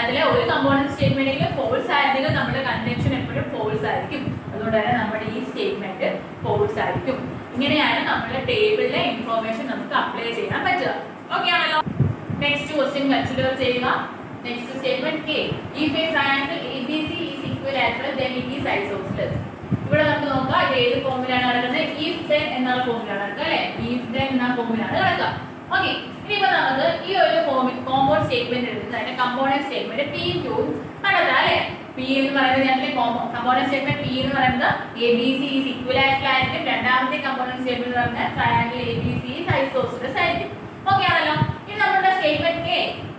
അതിലെ ഒരു കമ്പോണന്റ് സ്റ്റേറ്റ്മെന്റിൽ ഫോൾസ് ആയിരുന്നെങ്കിൽ നമ്മുടെ കൺജങ്ഷൻ എപ്പോഴും ഫോൾസ് ആയിരിക്കും. അതുകൊണ്ട് തന്നെ നമ്മുടെ ഈ സ്റ്റേറ്റ്മെന്റ് ഫോൾസ് ആയിരിക്കും. ഇങ്ങനെയാണ് നമ്മുടെ ടേബിളിലെ ഇൻഫോർമേഷൻ നമുക്ക് അപ്ലൈ ചെയ്യാൻ പറ്റുക. ഓക്കെ ആണല്ലോ? നെക്സ്റ്റ് ക്വസ്റ്റ്യൻ കൺസിഡർ ചെയ്യുക. Next statement K. If a triangle ABC is equilateral then it is isosceles. ഇവിടെ നമുക്ക് നോക്കാം ഇത് ഏത് ഫോമിലാണ് നടക്കുന്നത്? if then എന്ന ഫോമിലാണ് നടക്കുക അല്ലേ? if then എന്ന ഫോമിലാണ് നടക്കുക. ഓക്കെ, ഇനിയിപ്പോ നമുക്ക് ഈ ഒരു കോമ്പൗണ്ട് സ്റ്റേറ്റ്മെന്റ് എടുത്ത് അതിന്റെ കമ്പോണന്റ് സ്റ്റേറ്റ്മെന്റ് P Q കണ്ടെത്താം അല്ലേ? P എന്ന് പറയുന്നത് കമ്പോണന്റ് സ്റ്റേറ്റ്മെന്റ് P എന്ന് പറയുന്നത് ABC is equilateral ആയിരിക്കും. രണ്ടാമത്തെ കമ്പോണന്റ് സ്റ്റേറ്റ്മെന്റ് എന്ന് പറയുന്നത് ട്രയാങ്കിൾ ABC is isosceles ആയിരിക്കും. ഓക്കെ ആണല്ലോ? ഇനി നമ്മുടെ സ്റ്റേറ്റ്മെന്റ്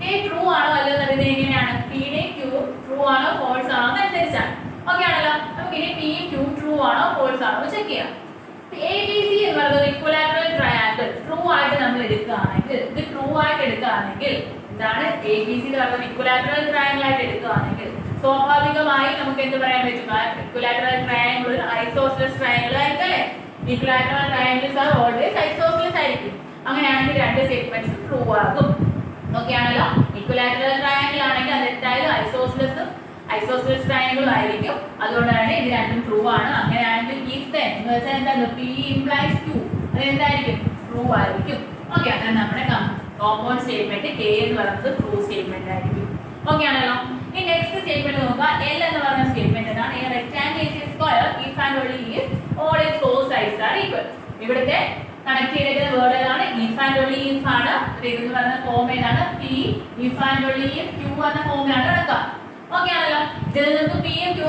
K ട്രൂ ആണോ അല്ലയോ എന്ന് അറിയുന്നത് എങ്ങനെയാണ്? P നെ Q ട്രൂ ആണോ ഫോൾസ് ആണോ എന്നനുസരിച്ചാണ്. ഓക്കെ ആണല്ലോ? നമുക്ക് ഇനി P Q ട്രൂ ആണോ ഫോൾസ് ആണോ ചെക്ക് ചെയ്യാം. ABC എന്ന് പറയുന്നത് ഇക്വലാറ്ററൽ ട്രയാങ്കിൾ ട്രൂ ആയിട്ട് നമ്മൾ എടുക്കുകയാണെങ്കിൽ, ഇത് ട്രൂ ആയിട്ട് എടുക്കുകയാണെങ്കിൽ ഇതാണ് ABC എന്ന് പറയുന്നത് ഇക്വലാറ്ററൽ ട്രയാങ്കിൾ ആയിട്ട് എടുക്കുകയാണെങ്കിൽ സ്വാഭാവികമായി നമുക്ക് എന്ത് പറയാൻ പറ്റും? ഇക്വലാറ്ററൽ ട്രയാങ്കിൾ ഒരു ഐസോസെലസ് ട്രയാങ്കിൾ ആയിരിക്കും അല്ലേ? Equilateral triangles are always isosceles ആയിരിക്കും. അങ്ങനെയാണെങ്കിൽ രണ്ട് സ്റ്റേറ്റ്മെന്റ്സ് ട്രൂ ആകും. ഓക്കെ ആണല്ലോ? ഇക്വലാറ്ററൽ ട്രയാങ്കിൾ ആണെങ്കിൽ അത് എന്തായാലും ഐസോസെലസ് ട്രയാങ്കിളും ആയിരിക്കും. അതുകൊണ്ടാണ് ഇത് രണ്ടും ട്രൂ ആണ്. അങ്ങനെയാണെങ്കിൽ if then എന്ന് വെച്ചാൽ എന്താണ്? P implies Q അത് എന്തായിരിക്കും? ട്രൂ ആയിരിക്കും. ഓക്കെ, അതാണ് നമ്മുടെ കോമ്പൗണ്ട് സ്റ്റേറ്റ്മെന്റ് K എന്ന് പറയുന്നത് ട്രൂ സ്റ്റേറ്റ്മെന്റ് ആയിരിക്കും. ഓക്കെ ആണല്ലോ? ഈ നെക്സ്റ്റ് സ്റ്റേറ്റ്മെന്റ് നോക്കുക. L എന്ന് പറയുന്ന സ്റ്റേറ്റ്മെന്റ് ഏതാണ്? A rectangle is a square if and only if all its four sides are equal. ഇവിടുത്തെ കണക്ട് ചെയ്തിരിക്കുന്ന വേർഡ് ഏതാണ്? if and only if ആണ്. ഇതെന്ന് പറയുന്ന ഫോം ഏതാണ്? P if and only if Q എന്ന ഫോമിലാണ് കിടക്കുക. ഓക്കെ ആണല്ലോ. ഇതിൽ നമുക്ക് P യും Q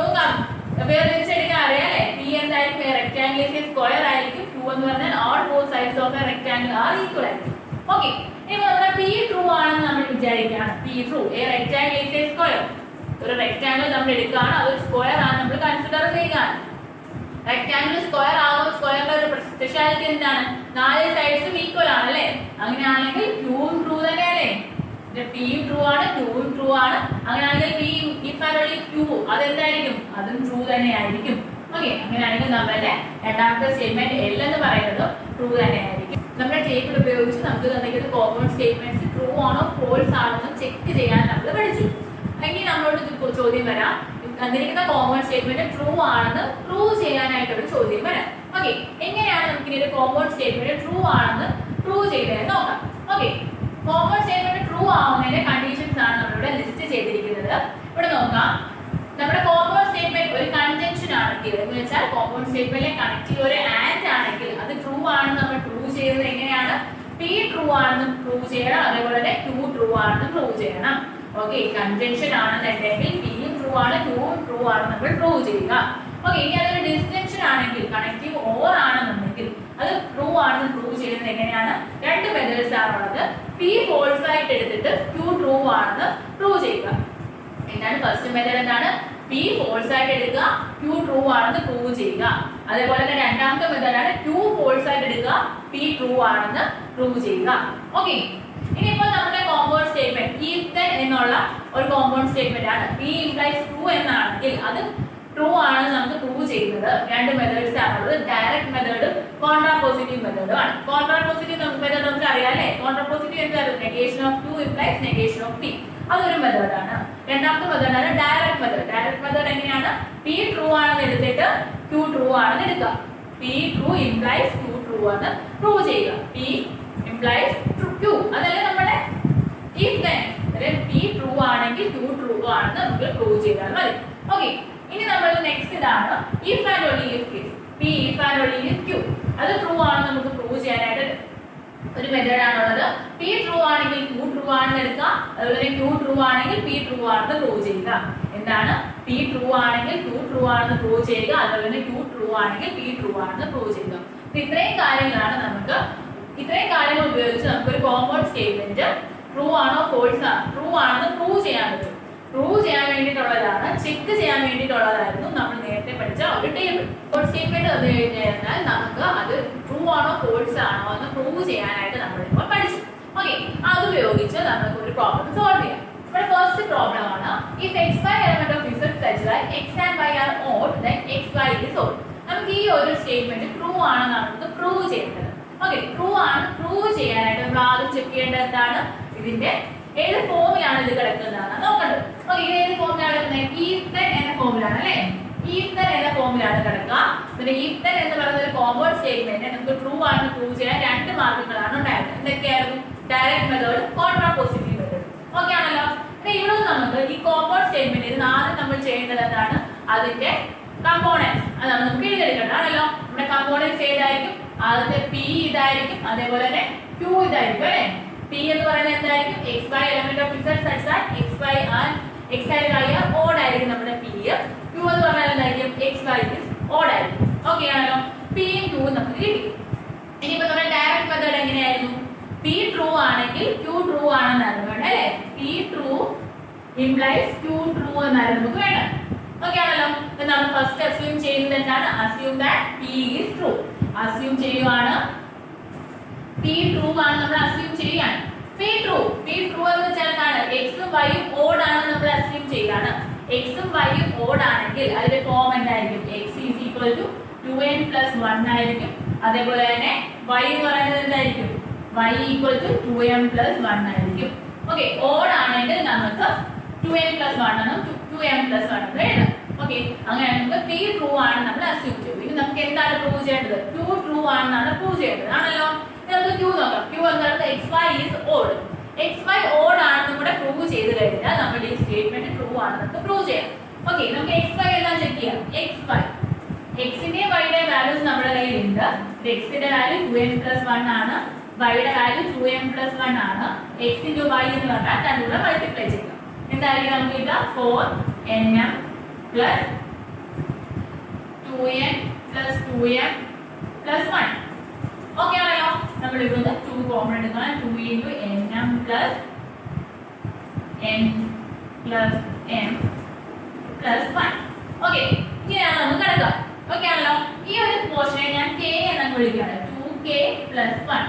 യും വേർതിരിച്ചെടുക്കാൻ അറിയാം അല്ലേ? P എന്തായിരിക്കും? A rectangle is a square ആയിരിക്കും. Q എന്ന് പറഞ്ഞാൽ all four sides of a rectangle are equal ആയിരിക്കും. ഓക്കെ, ഇനി നമ്മുടെ P ട്രൂ ആണെന്ന് നമ്മൾ വിചാരിക്കുകയാണ്. P true, A rectangle is a square. ഒരു റെക്ടാങ്കിൾ നമ്മൾ എടുക്കുകയാണ്, അതൊരു സ്ക്വയർ ആണ് നമ്മൾ കൺസിഡർ ചെയ്യുകയാണ്. റെക്ടാങ്കിൾ സ്ക്വയർ ആകുമ്പോൾ സ്ക്വയറിന്റെ ഒരു സ്പെഷ്യാലിറ്റി എന്താണ്? 4 സൈഡ്സും ഈക്വൽ ആണ് അല്ലേ? അങ്ങനെയാണെങ്കിൽ Qയും ട്രൂ തന്നെയല്ലേ? Pയും ട്രൂ ആണ്, Qയും ട്രൂ ആണ്. അങ്ങനെയാണെങ്കിൽ P if and only Q അതെന്തായിരിക്കും? അതും ട്രൂ തന്നെയായിരിക്കും. ഓക്കെ, അങ്ങനെയാണെങ്കിൽ നമ്മുടെ രണ്ടാമത്തെ സ്റ്റേറ്റ്മെന്റ് L എന്ന് പറയുന്നത് ട്രൂ തന്നെയായിരിക്കും. നമ്മുടെ ടേബിൾ ഉപയോഗിച്ച് നമുക്ക് തന്നിരിക്കുന്ന കോമ്പൗണ്ട് സ്റ്റേറ്റ്മെന്റ്സ് ട്രൂ ആണോ ഫോൾസ് ആണോ എന്ന് ചെക്ക് ചെയ്യാൻ നമ്മൾ പഠിച്ചു. എങ്കിൽ നമ്മളോട് ചോദ്യം വരാം, തന്നിരിക്കുന്ന കോമ്പൗണ്ട് സ്റ്റേറ്റ്മെന്റ് ട്രൂ ആണെന്ന് പ്രൂവ് ചെയ്യാനായിട്ടൊരു ചോദ്യം വരാം. ഓക്കെ, എങ്ങനെയാണ് നമുക്ക് ഇനി ഒരു കോമ്പൗണ്ട് സ്റ്റേറ്റ്മെന്റ് ട്രൂ ആണെന്ന് പ്രൂവ് ചെയ്തതെന്ന് നോക്കാം. ഓക്കെ, കോമ്പൗണ്ട് സ്റ്റേറ്റ്മെന്റ് ട്രൂ ആവുന്നതിന്റെ കണ്ടീഷൻസ് ആണ് നമ്മളിവിടെ ലിസ്റ്റ് ചെയ്തിരിക്കുന്നത്. ഇവിടെ നോക്കാം, നമ്മുടെ കോമ്പൗണ്ട് സ്റ്റേറ്റ്മെന്റ് ഒരു കൺജങ്ഷൻ ആണെങ്കിൽ, എന്ന് വെച്ചാൽ കോമ്പൗണ്ട് സ്റ്റേറ്റ്മെന്റിലെ കണക്റ്റീവ് ഒരു ആൻഡ് ആണെങ്കിൽ അത് ട്രൂ ആണെന്ന് നമ്മൾ പ്രൂവ് ചെയ്യുന്നത് എങ്ങനെയാണ്? P ട്രൂ ആണെന്ന് പ്രൂവ് ചെയ്യണം, അതേപോലെ തന്നെ Q ട്രൂ ആണെന്ന് പ്രൂവ് ചെയ്യണം. ഓക്കെ, കൺജങ്ഷൻ ആണെന്നുണ്ടെങ്കിൽ Pയും ട്രൂ ആണ്, Qയും ട്രൂ ആണ് നമ്മൾ പ്രൂവ് ചെയ്യുക. ഓക്കെ, ഇനി അതൊരു ഡിസ്ജങ്ഷൻ ആണെങ്കിൽ കണക്റ്റീവ് ഓർ ആണെന്നുണ്ടെങ്കിൽ അത് ട്രൂ ആണെന്ന് പ്രൂവ് ചെയ്യുന്നത് എങ്ങനെയാണ്? 2 മെത്തേഡ്സ് ആണുള്ളത്. P ഫോൾസ് ആയിട്ട് എടുത്തിട്ട് Q ട്രൂ ആണെന്ന് പ്രൂവ് ചെയ്യുക. എന്താണ് ഫസ്റ്റ് മെത്തേഡ്? എന്താണ്? P ഫോൾസ് ആയിട്ട് എടുക്കുക, Q ട്രൂ ആണെന്ന് പ്രൂവ് ചെയ്യുക. അതേപോലെ തന്നെ രണ്ടാമത്തെ മെത്തേഡാണ് Q ഫോൾസ് ആയിട്ട് എടുക്കുക, P ട്രൂ ആണെന്ന് പ്രൂവ് ചെയ്യുക. ഓക്കെ, ഇനിയിപ്പോൾ നമ്മുടെ കോമ്പൗണ്ട് സ്റ്റേറ്റ്മെന്റ് if then എന്നുള്ള ഒരു കോമ്പൗണ്ട് സ്റ്റേറ്റ്മെന്റ് ആണ്. P implies true എന്നാണെങ്കിൽ അത് ട്രൂ ആണെന്ന് നമുക്ക് പ്രൂവ് ചെയ്യുന്നത് 2 മെത്തേഡ്സ് ആണുള്ളത്. ഡയറക്റ്റ് മെത്തേഡും കോൺട്രാപോസിറ്റീവ് മെത്തേഡും ആണ്. കോൺട്രാപോസിറ്റീവ് മെത്തേഡ് നമുക്ക് അറിയാം അല്ലേ? കോൺട്രാപോസിറ്റീവ് എന്താണ്? Negation of Q implies negation of P. അതൊരു മെത്തേഡാണ്. രണ്ടാമത്തെ മെത്തേഡാണ് ഡയറക്റ്റ് മെത്തേഡ്. ഡയറക്റ്റ് മെത്തേഡ് എങ്ങനെയാണ്? P ട്രൂ ആണെന്ന് എടുത്തിട്ട് Q ട്രൂ ആണെന്ന് എടുക്കുക. P true implies Q true ആണ് പ്രൂവ് ചെയ്യുക. P implies Q, അതല്ലേ നമ്മുടെ if then. P ട്രൂ ആണെങ്കിൽ Q ട്രൂ ആണെന്ന് നമുക്ക് പ്രൂവ് ചെയ്താൽ മതി. ഓക്കെ, ഇനി നമ്മൾ നെക്സ്റ്റ് ഇതാണ് if and only if case. P if and only if Q അത് ട്രൂ ആണെന്ന് നമുക്ക് പ്രൂവ് ചെയ്യാനായിട്ട് ഒരു മെത്തേഡ് ആണുള്ളത്. P ട്രൂ ആണെങ്കിൽ Q ട്രൂ ആണെന്ന് എടുക്കുക, അതുപോലെ Q ട്രൂ ആണെങ്കിൽ P ട്രൂ ആണെന്ന് പ്രൂവ് ചെയ്യുക. എന്താണ്? P ട്രൂ ആണെങ്കിൽ Q ട്രൂ ആണെന്ന് പ്രൂവ് ചെയ്യുക, അതുപോലെ Q ട്രൂ ആണെങ്കിൽ P ട്രൂ ആണെന്ന് പ്രൂവ് ചെയ്യുക. ഇത്രയും കാര്യങ്ങളാണ് നമുക്ക്, ഇത്രയും കാര്യങ്ങൾ ഉപയോഗിച്ച് നമുക്കൊരു കോമ്പൗണ്ട് സ്റ്റേറ്റ്മെന്റ് ട്രൂ ആണോ ഫോൾസ് ആണ് ട്രൂ ആണെന്ന് പ്രൂവ് ചെയ്യാൻ പറ്റും. പ്രൂവ് ചെയ്യാൻ വേണ്ടിയിട്ടുള്ളതാണ്, ചെക്ക് ചെയ്യാൻ വേണ്ടിയിട്ടുള്ളതായിരുന്നു നമ്മൾ നേരത്തെ പഠിച്ച ഒരു ടേബിൾ. കോമ്പൗണ്ട് സ്റ്റേറ്റ്മെന്റ് തന്നു കഴിഞ്ഞാൽ നമുക്ക് അത് ട്രൂ ആണോ ഫോൾസ് ആണോ എന്ന് പ്രൂവ് ചെയ്യാനായിട്ട് നമ്മളിപ്പോൾ പഠിച്ചു. ഓക്കെ, അത് ഉപയോഗിച്ച് നമുക്ക് ഒരു പ്രോബ്ലം സോൾവ് ചെയ്യാം. നമ്മുടെ ഫസ്റ്റ് പ്രോബ്ലം ആണ് if xy element of z such that x and y are odd then xy is odd. നമുക്ക് ഈ ഒരു സ്റ്റേറ്റ്മെന്റ് ട്രൂ ആണെന്നാണ് നമുക്ക് പ്രൂവ് ചെയ്യേണ്ടത്. ഓക്കെ, ട്രൂ ആണ് പ്രൂവ് ചെയ്യാനായിട്ട് നമ്മൾ ആദ്യം ചെക്ക് ചെയ്യേണ്ടത് എന്താണ്? ഇതിന്റെ ഏത് ഫോമിലാണ് ഇത് കിടക്കുന്നതാണ് നോക്കേണ്ടത്. ഓക്കെ, ഇത് ഏത് ഫോമിലാണ് കിടക്കുന്നത്? if then എന്ന ഫോമിലാണ് അല്ലേ? if then എന്ന ഫോമിലാണ് കിടക്കുക. പിന്നെ if then എന്ന് പറയുന്ന ഒരു കോമ്പൗണ്ട് സ്റ്റേറ്റ്മെന്റ് നമുക്ക് ട്രൂ ആണെന്ന് പ്രൂവ് ചെയ്യാൻ 2 മാർഗങ്ങളാണ് ഉണ്ടായിരുന്നത്. എന്തൊക്കെയായിരുന്നു? Direct method, contrapositive method. Okay ആണല്ലോ. ഇവിടെ നമുക്ക് ഈ കോമ്പൗണ്ട് സ്റ്റേറ്റ്മെന്റ് ഇത് ആദ്യം നമ്മൾ ചെയ്യേണ്ടത് എന്താണ്? അതിന്റെ കമ്പോണൻസ് അതാണ് നമുക്ക് എഴുതിയെടുക്കേണ്ടതാണല്ലോ. നമ്മുടെ കമ്പോണൻസ് ഏതായിരിക്കും? ആദ്യത്തെ P ഇതായിരിക്കും, അതേപോലെ തന്നെ Q ഇതായിരിക്കും അല്ലേ? P എന്ന് പറയുന്നത് എന്തായിരിക്കും? xy element of z such that xy and x and y are odd ആയിരിക്കും നമ്മുടെ P. Q എന്ന് പറഞ്ഞാൽ എന്തായിരിക്കും? xy is odd ആയിരിക്കും. ഓക്കെ ആണല്ലോ. P യും Q നമുക്ക് കിട്ടി. ഇനിയിപ്പോൾ നമ്മുടെ ഡയറക്റ്റ് മെത്തേഡ് എങ്ങനെയായിരുന്നു? P ട്രൂ ആണെങ്കിൽ Q ട്രൂ ആണെന്നായിരുന്നു വേണ്ടത് അല്ലേ? P true implies Q true എന്നായിരുന്നു നമുക്ക് വേണ്ടത്. ഓക്കെ ആണല്ലോ. നമ്മൾ ഫസ്റ്റ് അസ്യൂം ചെയ്യുന്നത് എന്താണ്? Assume that P is true. Assume ചെയ്യുവാണ് P ട്രൂ ആണ് നമ്മൾ അസ്യൂം ചെയ്യാണ്. P ട്രൂ എന്ന് വെച്ചാൽ എന്താണ്? x ഉം y ഉം ഓഡ് ആണ് നമ്മൾ അസ്യൂം ചെയ്യാണ്. x ഉം y ഉം ഓഡ് ആണെങ്കിൽ അതിന്റെ ഫോം എന്തായിരിക്കും? x is equal to 2n plus 1 ആയിരിക്കും. അതേപോലെ തന്നെ y എന്ന് പറയുന്നത് എന്തായിരിക്കും? y equal to 2m plus 1 ആയിരിക്കും. ഓക്കെ, ഓഡ് ആണെങ്കിൽ നമുക്ക് 2n plus 1 എന്നും 2m plus 1 എന്നും എഴുതാം. ഓക്കെ, അങ്ങനെ നമുക്ക് P ട്രൂ ആണ് നമ്മൾ അസ്യൂം ചെയ്തു. ഇനി നമുക്ക് എന്താണ് പ്രൂവ് ചെയ്യേണ്ടത്? Q ട്രൂ ആണെന്നാണ് പ്രൂവ് ചെയ്യേണ്ടത് ആണല്ലോ. നമുക്ക് Q നോക്കാം. Q എന്താണ്? xy is odd. xy odd ആണെന്നും കൂടെ പ്രൂവ് ചെയ്ത് കഴിഞ്ഞാൽ നമ്മൾ ഈ സ്റ്റേറ്റ്മെന്റ് ട്രൂ ആണെന്ന് പ്രൂവ് ചെയ്യാം. ഓക്കെ, നമുക്ക് xy എല്ലാം ചെക്ക് ചെയ്യാം. xy എക്സിന്റെ വൈയുടെ വാല്യൂസ് നമ്മുടെ കയ്യിലുണ്ട്. എക്സിന്റെ വാല്യൂ 2n+1 ആണ്, വൈയുടെ വാല്യൂ 2m+1 ആണ്. x × y എന്ന് പറഞ്ഞാൽ രണ്ടുകൂടെ മൾട്ടിപ്ലൈ ചെയ്യാം. എന്തായിരിക്കും നമുക്ക് കിട്ടുക? 4nm + 2n + 2m+1. ഓക്കെ ആണല്ലോ. നമ്മൾ ഇവിടുന്ന് 2 കോമൺ എടുക്കണം. 2 × nm + n + m + 1. ഓക്കെ, ഇങ്ങനെയാണ് നമുക്ക് കണക്കാം. ഓക്കെ ആണല്ലോ. ഈ ഒരു പോർഷനെ ഞാൻ k എന്ന് വിളിക്കുകയാണ്. 2k + 1.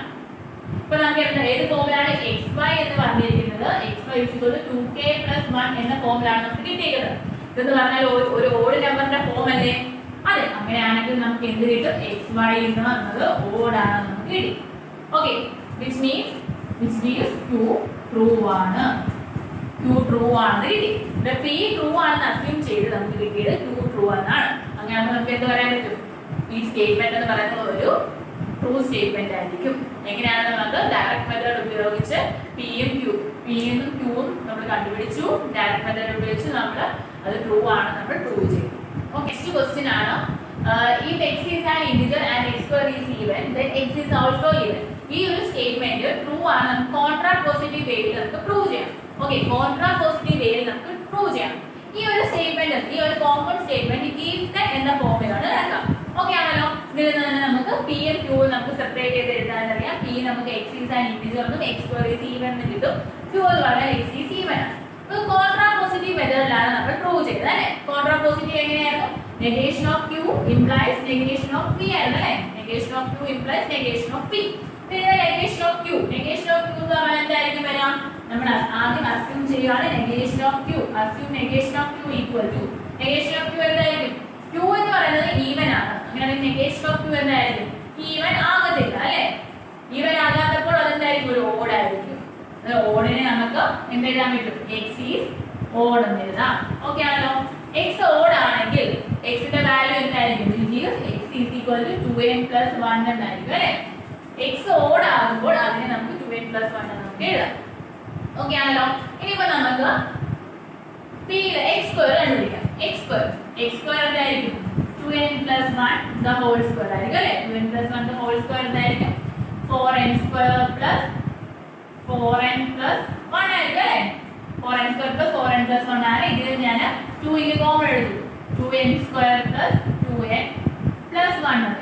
ഇപ്പൊ നമുക്ക് ഏത് ഫോമിലാണ് xy എന്ന് പറഞ്ഞിരിക്കുന്നത്? xy = 2k + 1 എന്ന ഫോമിലാണ് നമുക്ക് കിട്ടിയിരിക്കുന്നത്. ഇതെന്ന് പറഞ്ഞാൽ ഒരു ഓഡ് നമ്പറിന്റെ ഫോം അല്ലേ? അതെ, അങ്ങനെയാണെങ്കിൽ നമുക്ക് എന്ത് കിട്ടും? xy എന്ന് പറയുന്നത് ഓഡ് ആണ് നമുക്ക് കിട്ടി. Okay, which means q true ആണ്. q ട്രൂ ആണെന്ന് കിട്ടി. ഇവിടെ p ട്രൂ ആണെന്ന് അസ്യൂം ചെയ്ത് നമുക്ക് കിട്ടിയത് q ട്രൂ എന്നാണ്. അങ്ങനെയാകുമ്പോൾ നമുക്ക് എന്ത് പറയാൻ പറ്റും? ഈ സ്റ്റേറ്റ്മെന്റ് എന്ന് പറയുന്നത് ഒരു ട്രൂ സ്റ്റേറ്റ്മെന്റ് ആയിരിക്കും. എങ്ങനെയാണ് നമുക്ക് ഡയറക്റ്റ് മെത്തേഡ് ഉപയോഗിച്ച് പിയും ക്യൂവും നമ്മൾ കണ്ടുപിടിച്ചു. ഡയറക്റ്റ് മെത്തേഡ് ഉപയോഗിച്ച് നമ്മൾ അത് ട്രൂ ആണ് നമ്മൾ പ്രൂവ് ചെയ്തു. ഓക്കെ, നെക്സ്റ്റ് ക്വസ്റ്റ്യൻ ആണ്, if x is an integer and x² is even, then x is also even. ഈ ഒരു സ്റ്റേറ്റ്മെന്റ് ട്രൂ ആണ്. നമുക്ക് കോൺട്രാ പോസിറ്റീവ് വേയിൽ നമുക്ക് പ്രൂവ് ചെയ്യാം. ഓക്കെ, കോൺട്രാ പോസിറ്റീവ് വേയിൽ നമുക്ക് പ്രൂവ് ചെയ്യാം. ഈ ഒരു സ്റ്റേറ്റ്മെന്റ്, ഈ ഒരു കോമ്പൗണ്ട് സ്റ്റേറ്റ്മെന്റ് if then എന്ന ഫോമിലാണ് എടുക്കാം. ഓക്കെ ആണല്ലോ. ഇതിൽ നിന്ന് തന്നെ നമുക്ക് p യും q നമുക്ക് സെപ്പറേറ്റ് ചെയ്ത് എഴുതാൻ അറിയാം. p നമുക്ക് x is an integer എന്നും x² is even എന്ന് കിട്ടും. q എന്ന് പറഞ്ഞാൽ x is even ആണ്. അപ്പോൾ കോൺട്രാ പോസിറ്റീവ് മെത്തേഡിലാണ് നമ്മൾ പ്രൂവ് ചെയ്തത് അല്ലേ? കോൺട്രാ പോസിറ്റീവ് എങ്ങനെയായിരുന്നു? negation of q implies negation of p ആയിരുന്നു അല്ലേ? negation of q implies negation of p. പിന്നെ negation of q എന്ന് പറഞ്ഞാൽ എന്തായിരിക്കും വരിക? നമ്മൾ ആദ്യം അസ്യൂം ചെയ്യുകയാണ് negation of q. assume negation of q equal to negation of q എന്തായിരിക്കും? q എന്ന് പറയുന്നത് ഈവൻ ആണ്. അങ്ങനെയാണെങ്കിൽ negation of q എന്തായിരിക്കും? ഈവൻ ആകത്തില്ല അല്ലേ? ഈവൻ ആകാത്തപ്പോൾ അതെന്തായിരിക്കും? ഒരു ഓഡ് ആയിരിക്കും. ഓഡിനെ നമുക്ക് എന്തെഴുതാൻ പറ്റും? x is odd എന്ന് എഴുതാം. ഓക്കെ ആണല്ലോ. x ഓഡ് ആണെങ്കിൽ x ന്റെ വാല്യൂ എന്തായിരിക്കും? x is equal to 2n + 1 എന്നായിരിക്കും അല്ലേ? x ഓഡ് ആകുമ്പോൾ അതിനെ നമുക്ക് 2n + 1 എന്ന് നമുക്ക് എഴുതാം. ഓക്കെ ആണല്ലോ. ഇനിയിപ്പോ നമുക്ക് p x² കണ്ടുപിടിക്കാം. x² എന്തായിരിക്കും? 2n + 1 the whole square ആയിരിക്കും അല്ലേ? 2n + 1 the whole square എന്തായിരിക്കും? 4n² + 4n + 1 ആയിരിക്കും അല്ലേ? 4n² + 4n + 1 ആണ്. ഇതിൽ ഞാൻ 2 ന് കോമൺ എടുത്തു. 2n² + 2n + 1 ആണ്.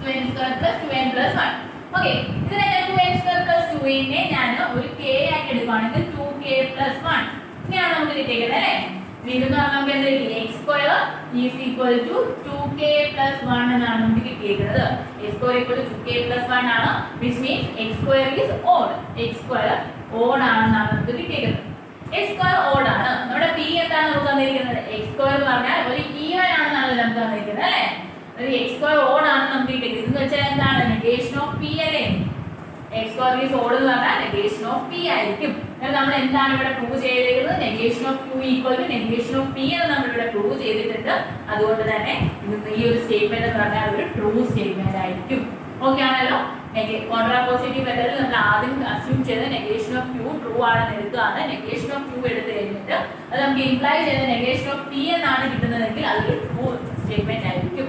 2n² + 2n + 1. ഓക്കെ, ഇതിനെ ഞാൻ 2n² + 2n നെ ഞാൻ ഒരു k ആയിട്ട് എടുക്കുകയാണെങ്കിൽ 2k + 1 ഇങ്ങനെയാണ് നമുക്ക് കിട്ടിയിരിക്കുന്നത് അല്ലേ? വീണ്ടും നമുക്ക് എന്ത് കിട്ടി? x² is equal to 2k + 1 എന്നാണ് നമുക്ക് കിട്ടിയിരിക്കുന്നത്. x² equal to 2k + 1 ആണ്, which means x² is odd. x² odd ആണെന്നാണ് നമുക്ക് കിട്ടിയിരിക്കുന്നത്. x² odd ആണ്. നമ്മുടെ p എന്താണ് നമുക്ക് തന്നിരിക്കുന്നത്? x² എന്ന് പറഞ്ഞാൽ ഒരു ഈവൻ ആണെന്നാണ് നമുക്ക് തന്നിരിക്കുന്നത് അല്ലേ? ഒരു x² odd ആണ് നമുക്ക് കിട്ടിയിരിക്കുന്നത്. എന്ന് വെച്ചാൽ എന്താണ്? negation of p അല്ലേ? x² is odd എന്ന് പറഞ്ഞാൽ negation of p ആയിരിക്കും. നമ്മൾ എന്താണ് ഇവിടെ പ്രൂവ് ചെയ്തിരിക്കുന്നത്? negation of q equal to negation of p എന്ന് നമ്മൾ ഇവിടെ പ്രൂവ് ചെയ്തിട്ടുണ്ട്. അതുകൊണ്ട് തന്നെ ഈ ഒരു സ്റ്റേറ്റ്മെന്റ് എന്ന് പറഞ്ഞാൽ ഒരു ട്രൂ സ്റ്റേറ്റ്മെന്റ് ആയിരിക്കും. ഓക്കെ ആണല്ലോ. കോൺട്രാ പോസിറ്റീവ് മെത്തേഡിൽ നമ്മൾ ആദ്യം അസ്യൂം ചെയ്ത് negation of q ട്രൂ ആണെന്ന് എടുക്കുകയാണ്. negation of q എടുത്തു കഴിഞ്ഞിട്ട് അത് നമുക്ക് ഇംപ്ലൈ ചെയ്ത് negation of p എന്നാണ് കിട്ടുന്നതെങ്കിൽ അതൊരു ട്രൂ സ്റ്റേറ്റ്മെന്റ് ആയിരിക്കും.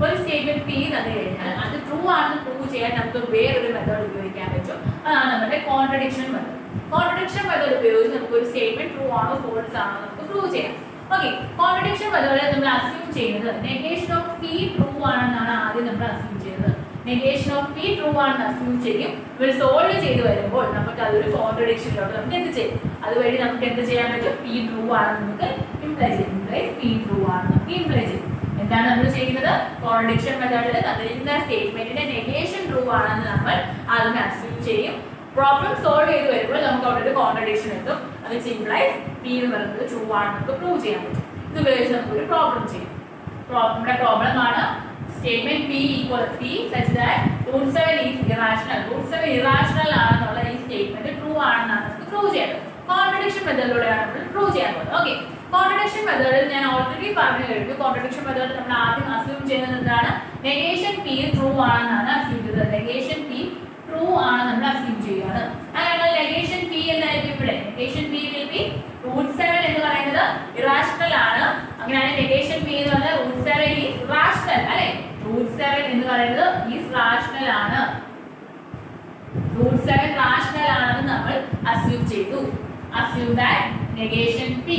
ഒരു സ്റ്റേറ്റ്മെന്റ് p തന്നു കഴിഞ്ഞാൽ അത് ട്രൂ ആണെന്ന് പ്രൂവ് ചെയ്യാൻ നമുക്ക് വേറൊരു മെത്തേഡ് ഉപയോഗിക്കാൻ പറ്റും. അതാണ് നമ്മുടെ കോൺട്രഡിക്ഷൻ മെത്തേഡ്. കോൺട്രഡിക്ഷൻ മെത്തേഡ് ഉപയോഗിച്ച് നമുക്ക് ഒരു സ്റ്റേറ്റ്മെന്റ് ട്രൂ ആണോ ഫോൾസ് ആണോ നമുക്ക് പ്രൂവ് ചെയ്യാം. ഓക്കെ, കോൺട്രഡിക്ഷൻ മെത്തേഡിൽ നമ്മൾ അസ്യൂം ചെയ്യുന്നത് negation of p ട്രൂ ആണെന്നാണ് ആദ്യം നമ്മൾ അസ്യൂം ചെയ്യുന്നത്. negation of p ട്രൂ ആണെന്ന് അസ്യൂം ചെയ്യും. ഇവർ സോൾവ് ചെയ്ത് വരുമ്പോൾ നമുക്ക് അതൊരു കോൺട്രഡിക്ഷനിലോട്ട് നമുക്ക് എന്ത് ചെയ്യും? അതുവഴി നമുക്ക് എന്ത് ചെയ്യാൻ പറ്റും? p ട്രൂ ആണെന്ന് നമുക്ക് ഇംപ്ലൈ ചെയ്യും. p ട്രൂ ആണെന്ന് നമുക്ക് ഇംപ്ലൈ ചെയ്യും. എന്താണ് നമ്മൾ ചെയ്യുന്നത്? കോൺട്രഡിക്ഷൻ മെത്തേഡിൽ തന്നിരിക്കുന്ന സ്റ്റേറ്റ്മെന്റിന്റെ നെഗേഷൻ ട്രൂ ആണെന്ന് നമ്മൾ ആദ്യം അസ്യൂം ചെയ്യും. പ്രോബ്ലം സോൾവ് ചെയ്ത് വരുമ്പോൾ നമുക്ക് അവിടെ ഒരു കോൺട്രഡിക്ഷൻ എത്തും. അത് ഇംപ്ലൈസ് p എന്ന് പറയുന്നത് ട്രൂ ആണെന്ന് നമുക്ക് പ്രൂവ് ചെയ്യാൻ പറ്റും. ഇത് ഉപയോഗിച്ച് നമുക്ക് ഒരു പ്രോബ്ലം ചെയ്യും. നമ്മുടെ പ്രോബ്ലം ആണ് statement p equals p such that √7 is irrational. √7 irrational ആണെന്നുള്ള ഈ സ്റ്റേറ്റ്മെന്റ് ട്രൂ ആണെന്നാണ് നമുക്ക് പ്രൂവ് ചെയ്യേണ്ടത്. കോൺട്രഡിക്ഷൻ മെത്തേഡിലൂടെയാണ് നമ്മൾ പ്രൂവ് ചെയ്യാൻ പോകുന്നത്. ഓക്കെ, കോൺട്രഡിക്ഷൻ മെത്തേഡിൽ ഞാൻ ഓൾറെഡി പറഞ്ഞു കഴിഞ്ഞു. കോൺട്രഡിക്ഷൻ മെത്തേഡിൽ നമ്മൾ ആദ്യം അസ്യൂം ചെയ്യുന്നത് എന്താണ്? നെഗേഷൻ p ട്രൂ ആണെന്നാണ് അസ്യൂം ചെയ്തത്. നെഗേഷൻ p ട്രൂ ആണ് നമ്മൾ അസ്യൂം ചെയ്യുകയാണ്. അങ്ങനെ നെഗേഷൻ p എന്തായിരിക്കും ഇവിടെ? Negation p will be √7 assume ചെയ്തു. Assume that negation P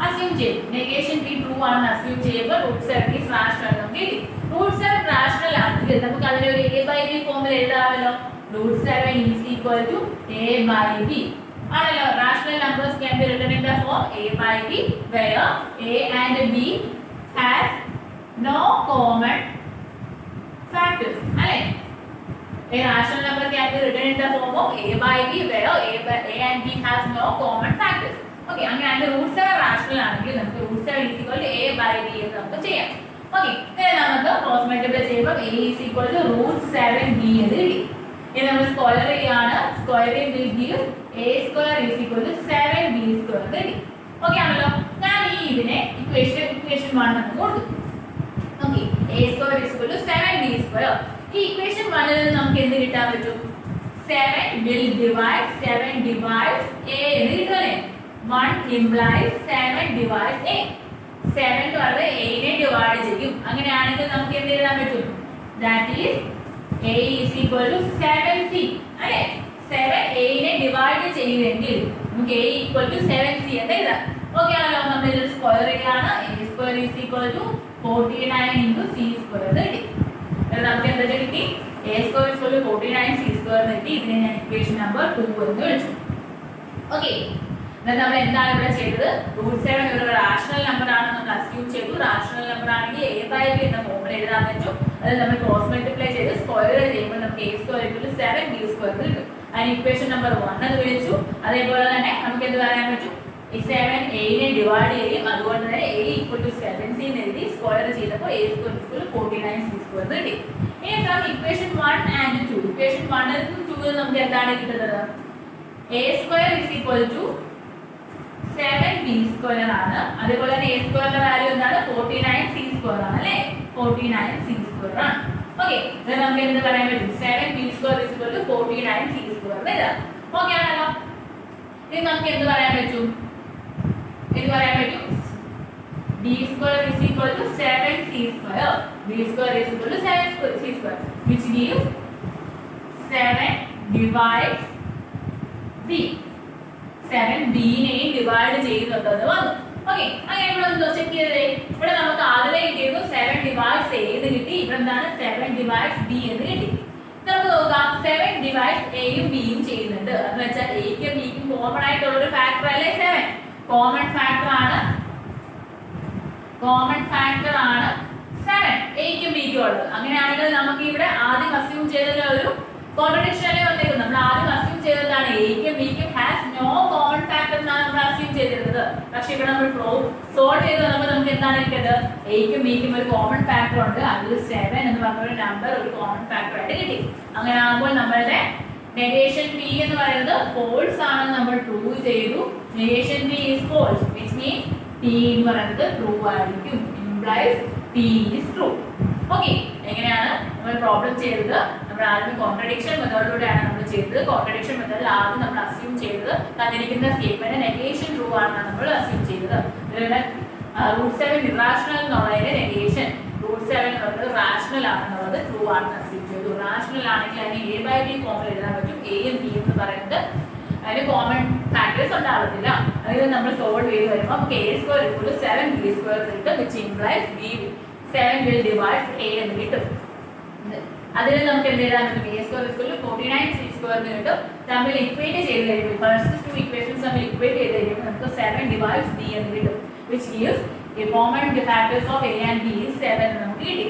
assume ചെയ്തു. നെഗേഷൻ പി ട്രൂ ആണെന്ന് അസ്യൂം ചെയ്യുമ്പോൾ റൂട്ട് 7 ഈസ് റാഷണൽ നമുക്ക് കിട്ടി. റൂട്ട് 7 റാഷണൽ ആണെങ്കിൽ നമുക്ക് അതിനെ ഒരു a by b ഫോമിൽ എഴുതാമല്ലോ. Root 7 is equal to a by b ആണല്ലോ. Rational numbers can be written in the form a by b where a and b has no common factors. അല്ലേ? A rational number can be written in the form of a by b where a and b has no common factors. Okay, അങ്ങനെ അതിന്റെ root 7 rational ആണെങ്കിൽ നമുക്ക് root 7 is equal to a by b എന്ന് നമുക്ക് ചെയ്യാം. Okay, ഇനി നമുക്ക് cross multiply ചെയ്യുമ്പോൾ a is equal to root 7b എന്ന് കിട്ടി. ഇനി നമ്മൾ സ്ക്വയർ ചെയ്യാണ്. Squaring will give a square is equal to 7b square എന്ന് കിട്ടി. ഓക്കേ ആണല്ലോ. ഞാൻ ഇതിനെ ഇക്വേഷൻ 1 എന്ന് കൊടുത്തു. Okay, a square is equal to 7b square. ഈ ഇക്വേഷൻ 1 ൽ നിന്ന് നമുക്ക് എന്ത് കിട്ടാൻ പറ്റും? 7 will divide 7 divides a എന്ന് കിട്ടുമല്ലേ? 1 implies 7 divides a. 7 എന്ന് പറയുന്നത് a നെ ഡിവൈഡ് ചെയ്യും. അങ്ങനെയാണെങ്കിൽ നമുക്ക് എന്ത് എഴുതാൻ പറ്റും? That is a is equal to 7c. അല്ലേ? 7 a നെ ഡിവൈഡ് ചെയ്യുമെങ്കിൽ നമുക്ക് a equal to 7c എന്ന് എഴുതാം. ഓക്കേ ആണല്ലോ. നമ്മൾ ഇത് സ്ക്വയർ ചെയ്യാണ്. a square is equal to 49 into c square എന്ന് കിട്ടി. നമുക്ക് എന്താ കിട്ടി? a square is equal to 49 c square എന്ന് കിട്ടി. ഇതിനെ ഞാൻ ഇക്വേഷൻ നമ്പർ 2 എന്ന് വിളിച്ചു. ഓക്കേ, എന്നാൽ നമ്മൾ എന്താണ് ഇവിടെ ചെയ്തത്? റൂട്ട് 7 ഒരു റാഷണൽ നമ്പർ ആണ് നമ്മൾ അസ്യൂം ചെയ്തു. റാഷണൽ നമ്പർ ആണെങ്കിൽ a by b എന്ന ഫോമിൽ എഴുതാൻ പറ്റും. അത് നമ്മൾ ക്രോസ് മൾട്ടിപ്ലൈ ചെയ്ത് സ്ക്വയർ ചെയ്യുമ്പോൾ നമുക്ക് a square equal to 7b square കിട്ടും. അതിന് ഇക്വേഷൻ നമ്പർ 1 എന്ന് വിളിച്ചു. അതേപോലെ തന്നെ നമുക്ക് എന്ത് പറയാൻ പറ്റും? ഈ 7 a നെ ഡിവൈഡ് ചെയ്യും. അതുകൊണ്ട് തന്നെ a equal to 7c എന്ന് എഴുതി സ്ക്വയർ ചെയ്തപ്പോൾ a square equal to 49c square എന്ന് കിട്ടി. ഇനി ഫ്രം ഇക്വേഷൻ 1 and 2 ഇക്വേഷൻ 1 ൽ നിന്നും 2 ൽ നമുക്ക് എന്താണ് കിട്ടുന്നത്? a square is equal to 7b square ആണ്. അതേപോലെ തന്നെ a square വാല്യൂ എന്താണ്? 49c square ആണ് അല്ലേ? 49c square ആണ്. ഓക്കേ, then നമുക്ക് എന്ത് പറയാൻ പറ്റും? 7b square is equal to 49c square എന്ന് എഴുതാം. ഓക്കേ ആണല്ലോ. ഇനി നമുക്ക് എന്ത് പറയാൻ പറ്റും? എന്ത് പറയാൻ പറ്റും? b square is equal to 7c square. b square is equal to 7c square which gives 7 divides b. 7 b നെ ഡിവൈഡ് ചെയ്യുന്നുണ്ടെന്ന് വന്നു. ഓക്കേ, അങ്ങനെ ഇവിടെ ഒന്ന് ചെക്ക് ചെയ്തേ. ഇവിടെ നമുക്ക് ആദ്യമേ കിട്ടിയത് 7 divides a എന്ന് കിട്ടി. ഇവിടെ എന്താണ്? 7 divides b എന്ന് കിട്ടി. നമുക്ക് നോക്കാം. 7 divides a യും b യും ചെയ്യുന്നുണ്ട്. എന്ന് വെച്ചാൽ a ക്കും b ക്കും കോമൺ ആയിട്ടുള്ള ഒരു ഫാക്ടർ അല്ലേ 7? കോമൺ ഫാക്ടർ ആണ് 7 a ക്കും b ക്കും ഉള്ളത്. അങ്ങനെയാണെങ്കിൽ നമുക്ക് ഇവിടെ ആദ്യം അസ്യൂം ചെയ്തത് ഒരു കോൺട്രഡിക്ഷൻ അല്ലേ വന്നേക്കുന്നത്. നമ്മൾ ആദ്യം അസ്യൂം ചെയ്തതാണ് a ക്കും b ക്കും ഹാസ് നോ കോമൺ ഫാക്ടർ എന്നാണ് നമ്മൾ അസ്യൂം ചെയ്തിരുന്നത്. പക്ഷേ ഇവിടെ നമ്മൾ സോൾവ് ചെയ്ത് നമുക്ക് എന്താണ് കിട്ടിയത്? a ക്കും b ക്കും ഒരു കോമൺ ഫാക്ടർ ഉണ്ട്. അതിൽ 7 എന്ന് പറഞ്ഞ ഒരു നമ്പർ ഒരു കോമൺ ഫാക്ടർ ആയിട്ട് കിട്ടി. അങ്ങനെ ആകുമ്പോൾ നമ്മളുടെ നെഗേഷൻ p എന്ന് പറയുന്നത് ഫോൾസ് ആണെന്ന് നമ്മൾ പ്രൂവ് ചെയ്തു. Negation p is false which means p എന്ന് പറയുന്നത് ട്രൂ ആയിരിക്കും. implies p is true. Okay, എങ്ങനെയാണ് നമ്മൾ പ്രോബ്ലം ചെയ്തത്? നമ്മൾ ആദ്യം കോൺട്രഡിക്ഷൻ മെത്തേഡിലൂടെയാണ് നമ്മൾ ചെയ്തത്. കോൺട്രഡിക്ഷൻ മെത്തേഡിൽ ആദ്യം നമ്മൾ അസ്യൂം ചെയ്തത് തന്നിരിക്കുന്ന സ്റ്റേറ്റ്മെന്റ് നെഗേഷൻ ട്രൂ ആണെന്നാണ് നമ്മൾ അസ്യൂം ചെയ്തത്. ഇതിലൂടെ റൂട്ട് 7 ഇറാഷണൽ എന്നുള്ളതിന്റെ നെഗേഷൻ റൂട്ട് 7 എന്നുള്ളത് റാഷണൽ ആണെന്നുള്ളത് ട്രൂ ആണെന്ന് അസ്യൂം ചെയ്തു. റാഷണൽ ആണെങ്കിൽ അതിന് a by b ഫോമിൽ എഴുതാൻ പറ്റും. a and b എന്ന് പറയുന്നത് അതിന് കോമൺ ഫാക്ടേഴ്സ് ഉണ്ടാവത്തില്ല. അതായത് നമ്മൾ സോൾവ് ചെയ്ത് വരുമ്പോൾ നമുക്ക് a square equal to 7b square കിട്ടും which implies b 7 will divide a എന്ന് കിട്ടും. അതിൽ നമുക്ക് എന്ത് എഴുതാൻ പറ്റും? a square equal to 49c square എന്ന് കിട്ടും. നമ്മൾ ഇക്വേറ്റ് ചെയ്ത് കഴിയുമ്പോൾ ഫസ്റ്റ് 2 ഇക്വേഷൻസ് നമ്മൾ ഇക്വേറ്റ് ചെയ്ത് കഴിയുമ്പോൾ നമുക്ക് 7 divides b എന്ന് കിട്ടും which gives a common factors of a and b is 7 എന്ന് നമുക്ക് കിട്ടി.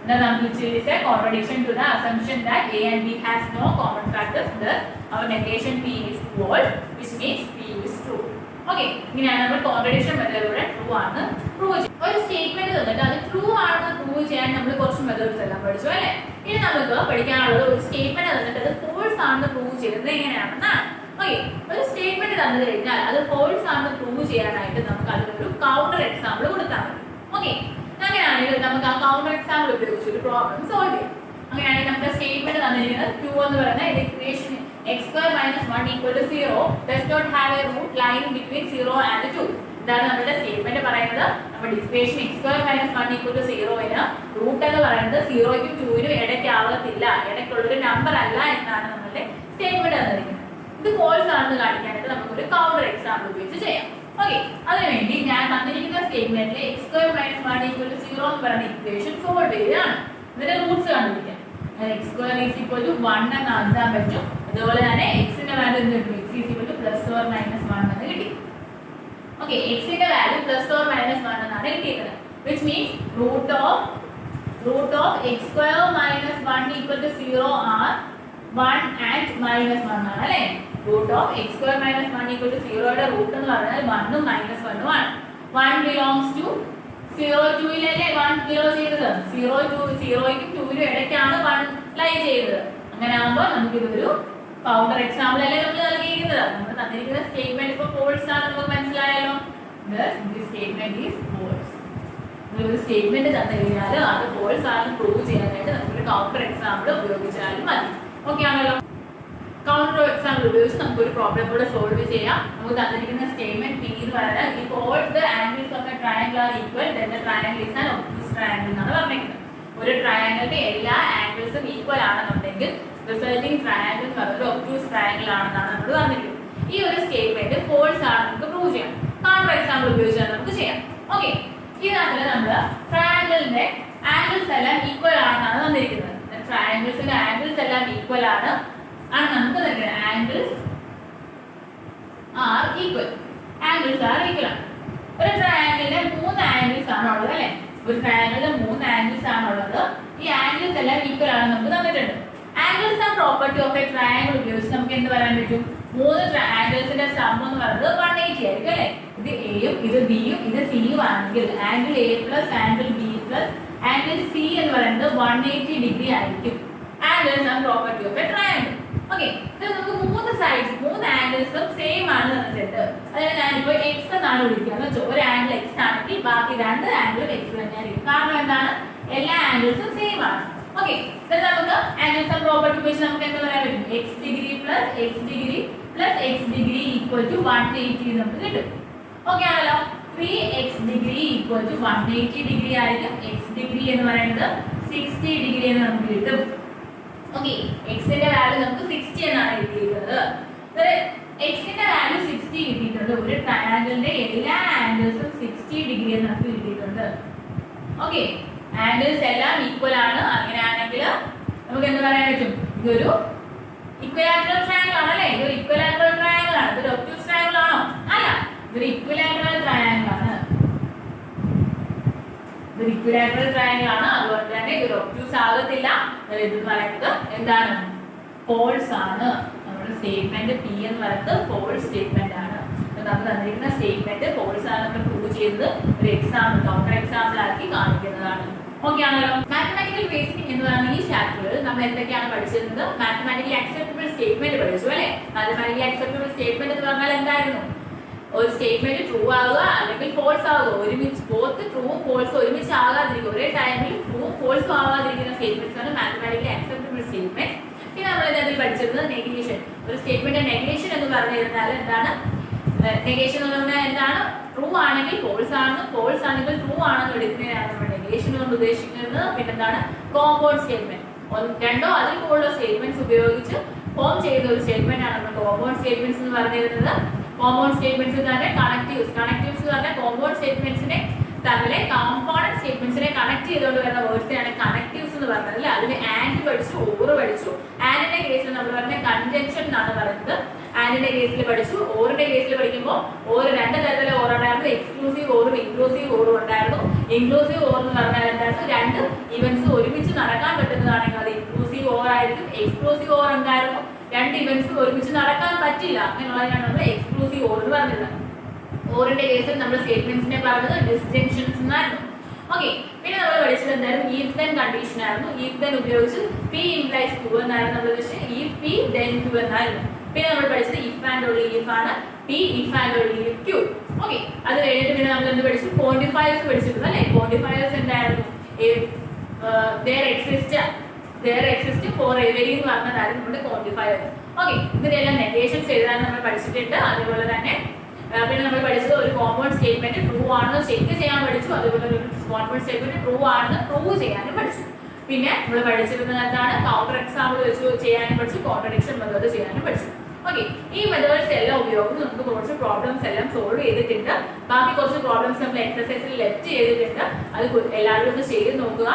Then which is a contradiction to the assumption that a and b has no common factors. Thus our negation p is false which means p is true. Okay, ഇങ്ങനെയാണ് നമ്മൾ contradiction മെത്തേഡിലൂടെ true ആണെന്ന് prove ചെയ്യും. ഒരു statement തന്നിട്ട് അത് true ആണെന്ന് prove ചെയ്യാൻ നമ്മൾ കുറച്ച് മെത്തേഡ്സ് എല്ലാം പഠിച്ചു അല്ലേ? ഇനി നമുക്ക് പഠിക്കാനുള്ളത് ഒരു സ്റ്റേറ്റ്മെന്റ് തന്നിട്ട് അത് ഫോൾസ് ആണെന്ന് പ്രൂവ് ചെയ്യുന്നത് എങ്ങനെയാണെന്നാണ്. ഓക്കെ, ഒരു സ്റ്റേറ്റ്മെന്റ് തന്നു കഴിഞ്ഞാൽ അത് ഫോൾസ് ആണെന്ന് പ്രൂവ് ചെയ്യാനായിട്ട് നമുക്ക് അതിനൊരു കൗണ്ടർ എക്സാമ്പിൾ കൊടുത്താൽ മതി. ഓക്കെ, അങ്ങനെയാണെങ്കിൽ നമുക്ക് ആ കൗണ്ടർ എക്സാമ്പിൾ ഉപയോഗിച്ച് ഒരു പ്രോബ്ലം സോൾവ് ചെയ്യും. അങ്ങനെയാണെങ്കിൽ നമുക്ക് സ്റ്റേറ്റ്മെന്റ് തന്നിരിക്കുന്നത് 2 എന്ന് പറയുന്ന ഇത് equation x square minus 1 equal to 0 does not have a root lying between 0 and 2. ഇതാണ് നമ്മുടെ സ്റ്റേറ്റ്മെന്റ് പറയുന്നത്. നമ്മുടെ equation x square minus 1 equal to 0 ന് റൂട്ട് എന്ന് പറയുന്നത് 0 ക്കും 2 നും ഇടയ്ക്ക് ആവത്തില്ല, ഇടയ്ക്കുള്ളൊരു നമ്പർ അല്ല എന്നാണ് നമ്മുടെ സ്റ്റേറ്റ്മെന്റ് തന്നിരിക്കുന്നത്. ഇത് ഫോൾസ് ആണെന്ന് കാണിക്കാനായിട്ട് നമുക്കൊരു കൗണ്ടർ എക്സാമ്പിൾ ഉപയോഗിച്ച് ചെയ്യാം. ഓക്കെ, അതിനുവേണ്ടി ഞാൻ തന്നിരിക്കുന്ന സ്റ്റേറ്റ്മെന്റിൽ x square minus 1 equal to 0 എന്ന് പറയുന്ന ഇക്വേഷൻ സോൾവ് ചെയ്യുകയാണ്. ഇതിന്റെ റൂട്ട്സ് കണ്ടുപിടിക്കാം. x square is equal to 1 എന്ന് എഴുതാൻ പറ്റും. അതുപോലെ തന്നെ x ന്റെ വാല്യൂ എന്ത് കിട്ടും? x is equal two plus or minus 1 എന്ന് കിട്ടി. ഓക്കെ, x ന്റെ വാല്യൂ പ്ലസ് ഓർ മൈനസ് 1 എന്നാണ് കിട്ടിയത്. which means root of x square minus 1 equal to 0 are 1 and minus 1 ആണ് അല്ലേ? root of x square minus 1 equal to 0 യുടെ root എന്ന് പറഞ്ഞാൽ 1 ഉം minus 1 ഉം ആണ്. 1 belongs to 0 2 യിലല്ലേ 1 belong ചെയ്തത്? 0 ക്കും 2 നും ഇടയ്ക്കാണ് 1 ലൈ ചെയ്തത്. അങ്ങനെ ആകുമ്പോൾ നമുക്ക് ഇതൊരു കൗണ്ടർ എക്സാമ്പിൾ അല്ലേ നമ്മൾ നൽകിയിരിക്കുന്നത്. നമ്മൾ തന്നിരിക്കുന്ന സ്റ്റേറ്റ്മെന്റ് ഇപ്പോൾ ഫോൾസ് ആണ് നമുക്ക് മനസ്സിലായല്ലോ. this statement is false. ഒരു സ്റ്റേറ്റ്മെന്റ് തന്നു കഴിഞ്ഞാൽ അത് ഫോൾസ് ആണെന്ന് പ്രൂവ് ചെയ്യാനായിട്ട് നമുക്കൊരു കൗണ്ടർ എക്സാമ്പിൾ ഉപയോഗിച്ചാലും മതി. ഓക്കെ ആണല്ലോ? കൗണ്ടർ എക്സാമ്പിൾ ഉപയോഗിച്ച് നമുക്കൊരു പ്രോബ്ലം കൂടെ സോൾവ് ചെയ്യാം. നമുക്ക് തന്നിരിക്കുന്ന സ്റ്റേറ്റ്മെന്റ് പി എന്ന് പറഞ്ഞാൽ if all the angles of a triangle are equal then the triangle is an obtuse triangle എന്നാണ് പറഞ്ഞിരിക്കുന്നത്. ഒരു ട്രയാങ്കിളിന്റെ എല്ലാ ആംഗിൾസും ഈക്വൽ ആണെന്നുണ്ടെങ്കിൽ റിസൾട്ടിംഗ് ട്രയാങ്കിൾ എന്ന് പറയുന്നത് ഒരു ഒബ്റ്റ്യൂസ് ട്രയാങ്കിൾ ആണെന്നാണ് നമ്മൾ പറഞ്ഞിരിക്കുന്നത്. ഈ ഒരു സ്റ്റേറ്റ്മെന്റ് ഫോൾസ് ആണ് നമുക്ക് പ്രൂവ് ചെയ്യാം. കൗണ്ടർ എക്സാമ്പിൾ ഉപയോഗിച്ചാൽ നമുക്ക് ചെയ്യാം. ഓക്കെ, ഇതിനകത്ത് നമ്മൾ ട്രയാങ്കിളിന്റെ ആംഗിൾസ് എല്ലാം ഈക്വൽ ആണെന്നാണ് തന്നിരിക്കുന്നത്. ട്രയാങ്കിൾസിന്റെ ആംഗിൾസ് എല്ലാം ഈക്വൽ ആണ് നമുക്ക് തന്നിരിക്കുന്നത്. Angles are equal. Angles are equal ആണ്. ഒരു ട്രയാങ്കിളിന് 3 ആംഗിൾസ് ആണ് ഉള്ളത് അല്ലേ? ഒരു ട്രയാങ്കിളിന് 3 ആംഗിൾസ് ആണ് ഉള്ളത്. ഈ ആംഗിൾസ് എല്ലാം ഈക്വൽ ആണ് നമുക്ക് തന്നിട്ടുണ്ട്. Angles are property of A triangle ഉപയോഗിച്ച് നമുക്ക് എന്ത് പറയാൻ പറ്റും? 3 ആംഗിൾസിന്റെ സം എന്ന് പറയുന്നത് 180 ആയിരിക്കും അല്ലേ? ഇത് എയും ഇത് ബിയും ഇത് സിയും ആണെങ്കിൽ angle A plus angle B plus angle C എന്ന് പറയുന്നത് 180 ഡിഗ്രി ആയിരിക്കും. Angles are property of A triangle. Okay, ഇത് നമുക്ക് 3 സൈഡ്സ് 3 ആംഗിൾസും സെയിം ആണ് തന്നിട്ടുണ്ട്. അതായത് ഞാനിപ്പോ എക്സ് എന്നാണ് വിളിക്കുന്നത്. ഒരു ആംഗിൾ എക്സ് ആണെങ്കിൽ ബാക്കി 2 ആംഗിളും എക്സ് തന്നെയായിരിക്കും. കാരണം എന്താണ്? എല്ലാ ആംഗിൾസും സെയിം ആണ്. ഓക്കെ, നമുക്ക് ആംഗിൾസ് ആർ പ്രോപ്പർട്ടി ഉപയോഗിച്ച് നമുക്ക് എന്ത് പറയാൻ പറ്റും? X degree plus X degree plus X degree equal to 180 നമുക്ക് കിട്ടും. ഓക്കെ ആണല്ലോ? 3x degree equal to 180 degree ആയിരിക്കും. എക്സ് ഡിഗ്രി എന്ന് പറയുന്നത് 60 ഡിഗ്രി എന്ന് നമുക്ക് കിട്ടും. ഓക്കെ, എക്സിന്റെ വാല്യൂ നമുക്ക് 60 എന്നാണ് കിട്ടിയിരിക്കുന്നത്. എക്സിന്റെ വാല്യൂ 60 കിട്ടിയിട്ടുണ്ട്. ഒരു ട്രയാങ്കിളിന്റെ എല്ലാ ആംഗിൾസും 60 ഡിഗ്രി എന്ന് നമുക്ക് കിട്ടിയിട്ടുണ്ട്. ഓക്കെ, ആംഗിൾസ് എല്ലാം ഈക്വൽ ആണ്. അങ്ങനെയാണെങ്കിൽ നമുക്ക് എന്ത് പറയാൻ പറ്റും? ഇതൊരു ഇക്വലാറ്ററൽ ട്രയാങ്കിൾ ആണല്ലേ? ഇതൊരു ഇക്വലാറ്ററൽ ട്രയാങ്കിൾ ആണ്. ഇതൊരു ഒബ്റ്റ്യൂസ് ട്രയാങ്കിൾ ആണോ? അല്ല, ഇതൊരു ഇക്വലാറ്ററൽ ട്രയാങ്കിൾ ആണ്. ഇതൊരു ഇക്വലാറ്ററൽ ട്രയാങ്കിൾ ആണ്. അതുകൊണ്ട് തന്നെ ഇതൊരു ഒബ്റ്റ്യൂസ് ആകത്തില്ല. ഇത് പറയുന്നത് എന്താണ്? ഫോൾസ് ആണ്. നമ്മുടെ സ്റ്റേറ്റ്മെന്റ് പി എന്ന് പറയുന്നത് ഫോൾസ് സ്റ്റേറ്റ്മെന്റ് ആണ്. നമുക്ക് തന്നിരിക്കുന്ന സ്റ്റേറ്റ്മെന്റ് ഫോൾസ് ആണ് നമ്മൾ പ്രൂവ് ചെയ്തത് ഒരു എക്സാമ്പിൾ കൗണ്ടർ എക്സാമ്പിൾ ആക്കി കാണിക്കുന്നതാണ്. ഓക്കെ ആണല്ലോ? മാത്തമാറ്റിക്കൽ റീസണിംഗ് എന്ന് പറയുന്ന ഈ ചാപ്റ്ററിൽ നമ്മൾ എന്തൊക്കെയാണ് പഠിച്ചിരുന്നത്? മാത്തമാറ്റിക്കലി അക്സെപ്റ്റബിൾ സ്റ്റേറ്റ്മെന്റ് പഠിച്ചു അല്ലേ? മാത്തമാറ്റിക്കലി അക്സെപ്റ്റബിൾ സ്റ്റേറ്റ്മെന്റ് എന്ന് പറഞ്ഞാൽ എന്തായിരുന്നു? ഒരു സ്റ്റേറ്റ്മെന്റ് ട്രൂ ആവുക അല്ലെങ്കിൽ ഫോൾസ് ആവുക, ഒരുമിച്ച് ബോത്ത് ട്രൂവും ഫോൾസും ഒരുമിച്ച് ആകാതിരിക്കുക, ഒരേ ടൈമിൽ ട്രൂവും ഫോൾസും ആവാതിരിക്കുന്ന സ്റ്റേറ്റ്മെന്റ്സ് ആണ് മാത്തമാറ്റിക്കലി അക്സെപ്റ്റബിൾ സ്റ്റേറ്റ്മെന്റ്. പിന്നെ നമ്മൾ ഇതിൽ പഠിച്ചിരുന്നത് നെഗേഷൻ. ഒരു സ്റ്റേറ്റ്മെന്റ് നെഗേഷൻ എന്ന് പറഞ്ഞു കഴിഞ്ഞാൽ എന്താണ്? നെഗേഷൻ എന്ന് പറഞ്ഞാൽ എന്താണ്? ട്രൂ ആണെങ്കിൽ ഫോൾസ് ആണെന്നും ഫോൾസ് ആണെങ്കിൽ ട്രൂ ആണെന്നും എടുക്കുന്നതിനാണ് നമ്മൾ നെഗേഷൻ കൊണ്ട് ഉദ്ദേശിക്കുന്നത്. പിന്നെന്താണ്? Compound statement. 2 അതിൽ കൂടുതൽ സ്റ്റേറ്റ്മെന്റ്സ് ഉപയോഗിച്ച് ഫോം ചെയ്ത ഒരു സ്റ്റേറ്റ്മെന്റ് ആണ് നമ്മൾ കോമ്പൗണ്ട് സ്റ്റേറ്റ്മെന്റ്സ് എന്ന് പറഞ്ഞിരുന്നത്. കോമ്പൗണ്ട് സ്റ്റേറ്റ്മെന്റ്സ് തന്നെ കണക്റ്റീവ്സ് പറഞ്ഞാൽ കോമ്പൗണ്ട് സ്റ്റേറ്റ്മെന്റ്സിനെ തമ്മിലെ കോമ്പൗണ്ട് സ്റ്റേറ്റ്മെന്റ്സിനെ കണക്ട് ചെയ്തുകൊണ്ട് വരുന്ന വേർഡ്സിനാണ് കണക്റ്റീവ്സ് എന്ന് പറഞ്ഞത്. അതിന് ആൻഡ് പഠിച്ചു, ഓർ പഠിച്ചു. ആൻഡിന്റെ കേസിൽ നമ്മൾ പറഞ്ഞ കൺജങ്ഷൻ എന്നാണ് പറയുന്നത്. ആൻഡിന്റെ കേസിൽ പഠിച്ചു. ഓറിന്റെ കേസിൽ പഠിക്കുമ്പോൾ ഓർ 2 തരത്തിലെ ഓർ ഉണ്ടായിരുന്നു. എക്സ്ക്ലൂസീവ് ഓറും ഇൻക്ലൂസീവ് ഓറും ഉണ്ടായിരുന്നു. ഇൻക്ലൂസീവ് ഓർ എന്ന് പറഞ്ഞാൽ എന്തായിരുന്നു? 2 ഇവന്റ്സ് ഒരുമിച്ച് നടക്കാൻ പറ്റുന്നതാണെങ്കിൽ അത് ഇൻക്ലൂസീവ് ഓർ ആയിരിക്കും. എക്സ്ക്ലൂസീവ് ഓർ എന്തായിരുന്നു? 2 ഇവന്റ്സ് ഒരുമിച്ച് നടക്കാൻ പറ്റില്ല, അങ്ങനെയുള്ളതിനാണ് നമ്മൾ എക്സ്ക്ലൂസീവ് ഓർ എന്ന് പറഞ്ഞത്. ഓറിന്റെ കേസിൽ നമ്മൾ സ്റ്റേറ്റ്മെന്റ്സിനെ പറഞ്ഞത് ഡിസ്ജങ്ഷൻസ് എന്നായിരുന്നു. ഓക്കെ, പിന്നെ നമ്മൾ പഠിച്ചത് എന്തായിരുന്നു? ഈഫ് ദെൻ കണ്ടീഷൻ ആയിരുന്നു. ഈഫ് ദെൻ ഉപയോഗിച്ച് പി ഇംപ്ലൈസ് ക്യൂ എന്നായിരുന്നു നമ്മൾ പഠിച്ചത്. ഈഫ് പി ദെൻ ക്യൂ എന്നായിരുന്നു. പിന്നെ നമ്മൾ പഠിച്ചത് ഇഫ് ആൻഡ് ഓൺലി ഇഫ് ആണ്. P if and only if Q. Okay, അത് കഴിഞ്ഞിട്ട് പിന്നെ നമ്മൾ എന്ത് പഠിച്ചു? ക്വാണ്ടിഫയേഴ്സ് പഠിച്ചിരുന്നു അല്ലേ? ക്വാണ്ടിഫയേഴ്സ് എന്തായിരുന്നു? there exist for every എന്ന് പറഞ്ഞതായിരുന്നു നമ്മുടെ ക്വാണ്ടിഫയേഴ്സ്. ഓക്കെ, ഇതിനെല്ലാം നെഗേഷൻസ് എഴുതാൻ നമ്മൾ പഠിച്ചിട്ടുണ്ട്. അതുപോലെ തന്നെ പിന്നെ നമ്മൾ പഠിച്ചത് ഒരു കോമ്പൗണ്ട് സ്റ്റേറ്റ്മെന്റ് ട്രൂ ആണെന്ന് ചെക്ക് ചെയ്യാൻ പഠിച്ചു. അതുപോലെ ഒരു കോമ്പൗണ്ട് സ്റ്റേറ്റ്മെന്റ് ട്രൂ ആണെന്ന് പ്രൂവ് ചെയ്യാനും പഠിച്ചു. പിന്നെ നമ്മൾ പഠിച്ചിരുന്നത് എന്താണ്? കൗണ്ടർ എക്സാമ്പിൾ വെച്ച് ചെയ്യാനും പഠിച്ചു. കോൺട്രഡിക്ഷൻ മെത്തേഡ് ചെയ്യാനും പഠിച്ചു. ഓക്കെ, ഓക്കെ, ഈ മെത്തേഡ്സ് എല്ലാം ഉപയോഗിച്ച് നമുക്ക് കുറച്ച് പ്രോബ്ലംസ് എല്ലാം സോൾവ് ചെയ്തിട്ടുണ്ട്. ബാക്കി കുറച്ച് പ്രോബ്ലംസ് നമ്മൾ എക്സസൈസിൽ ലെഫ്റ്റ് ചെയ്തിട്ടുണ്ട്. അത് എല്ലാവരും ഒന്ന് ചെയ്ത് നോക്കുക.